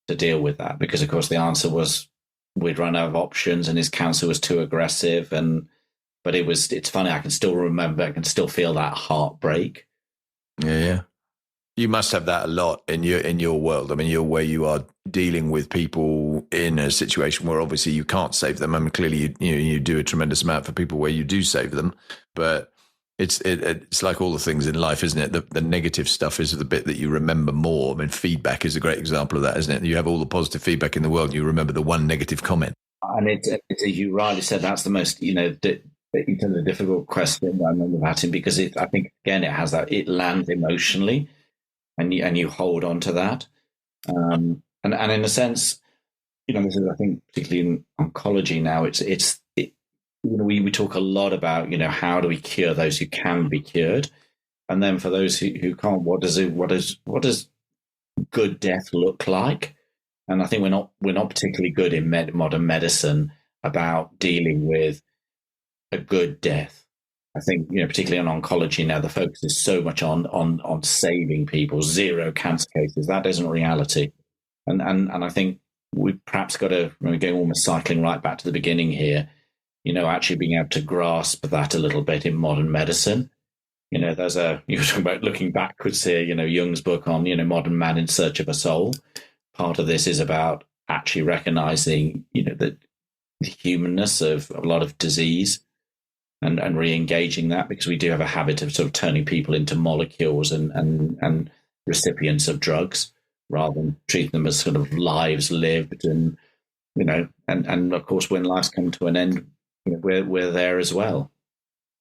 to deal with that, because of course the answer was we'd run out of options and his cancer was too aggressive. But it's funny, I can still remember, I can still feel that heartbreak. Yeah. You must have that a lot in your world. I mean, where you are dealing with people in a situation where obviously you can't save them. I mean, clearly you do a tremendous amount for people where you do save them, but it's like all the things in life, isn't it? The negative stuff is the bit that you remember more. I mean, feedback is a great example of that, isn't it? You have all the positive feedback in the world, and you remember the one negative comment. And it's as you rightly said, that's the most, it's a difficult question I remember about him, because I think, again, it has that, it lands emotionally, and you hold on to that. And in a sense, this is, I think, particularly in oncology now, we talk a lot about, how do we cure those who can be cured? And then for those who can't, what does good death look like? And I think we're not particularly good in modern medicine about dealing with a good death. I think, particularly on oncology now, the focus is so much on saving people, zero cancer cases. That isn't reality. And I think we've perhaps got to, go almost cycling right back to the beginning here, actually being able to grasp that a little bit in modern medicine, You were talking about looking backwards here, Jung's book on, modern man in search of a soul. Part of this is about actually recognizing, the humanness of a lot of disease and re-engaging that, because we do have a habit of sort of turning people into molecules and recipients of drugs rather than treating them as sort of lives lived. And, and of course, when life's come to an end, we're there as well.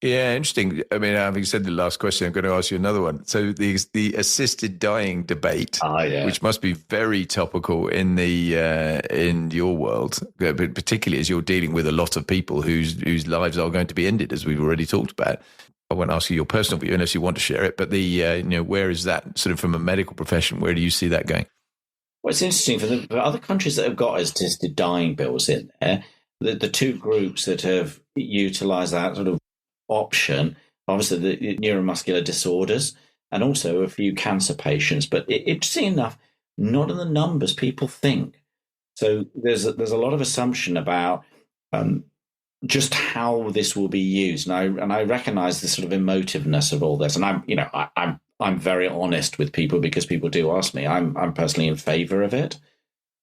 Yeah, interesting. I mean, having said the last question, I'm going to ask you another one. So the assisted dying debate, which must be very topical in your world, but particularly as you're dealing with a lot of people whose lives are going to be ended, as we've already talked about. I won't ask you your personal view unless you want to share it, but where is that sort of from a medical profession? Where do you see that going? Well, it's interesting for other countries that have got assisted dying bills in there. The two groups that have utilised that sort of option, obviously the neuromuscular disorders and also a few cancer patients, but interesting enough, not in the numbers people think. So there's a lot of assumption about just how this will be used, and I recognise the sort of emotiveness of all this, and I'm very honest with people because people do ask me. I'm personally in favour of it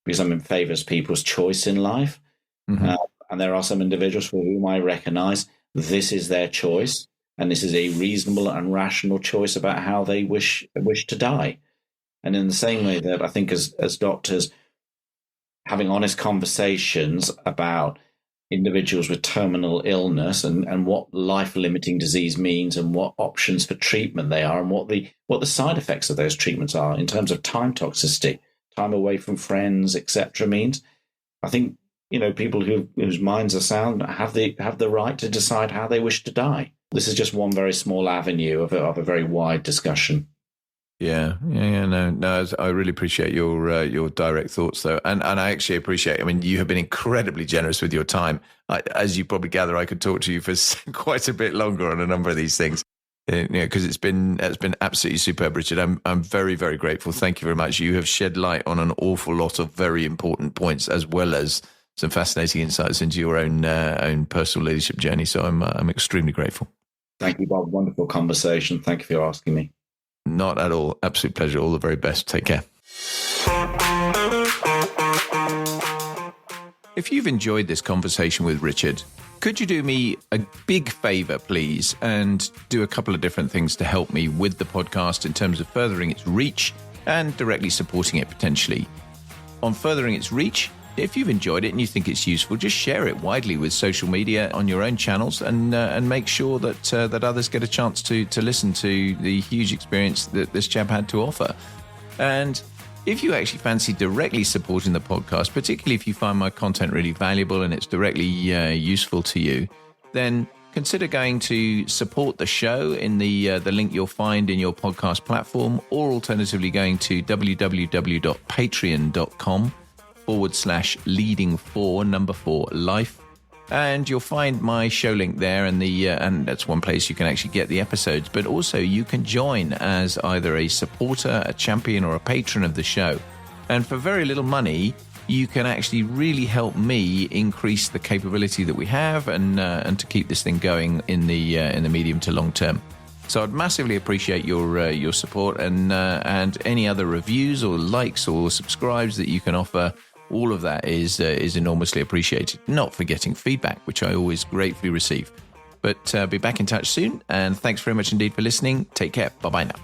because I'm in favour of people's choice in life, and there are some individuals for whom I recognise this is their choice, and this is a reasonable and rational choice about how they wish to die. And in the same way that I think as doctors, having honest conversations about individuals with terminal illness and what life-limiting disease means and what options for treatment they are and what the side effects of those treatments are in terms of time toxicity, time away from friends, etc. means, I think people whose minds are sound have the right to decide how they wish to die. This is just one very small avenue of a very wide discussion. No, I really appreciate your direct thoughts, though, and I actually appreciate. I mean, you have been incredibly generous with your time. As you probably gather, I could talk to you for quite a bit longer on a number of these things. Because it's been absolutely superb, Richard. I'm very, very grateful. Thank you very much. You have shed light on an awful lot of very important points, as well as some fascinating insights into your own personal leadership journey. So I'm extremely grateful. Thank you, Bob. Wonderful conversation. Thank you for asking me. Not at all. Absolute pleasure. All the very best. Take care. If you've enjoyed this conversation with Richard, could you do me a big favor, please, and do a couple of different things to help me with the podcast in terms of furthering its reach and directly supporting it potentially? On furthering its reach, if you've enjoyed it and you think it's useful, just share it widely with social media on your own channels and make sure that others get a chance to listen to the huge experience that this chap had to offer. And if you actually fancy directly supporting the podcast, particularly if you find my content really valuable and it's directly useful to you, then consider going to support the show in the link you'll find in your podcast platform, or alternatively going to www.patreon.com/leading4life. And you'll find my show link there, and that's one place you can actually get the episodes. But also you can join as either a supporter, a champion, or a patron of the show. And for very little money, you can actually really help me increase the capability that we have and to keep this thing going in the medium to long term. So I'd massively appreciate your support and any other reviews or likes or subscribes that you can offer. All of that is enormously appreciated. Not forgetting feedback, which I always gratefully receive. But be back in touch soon, and thanks very much indeed for listening. Take care. Bye-bye now.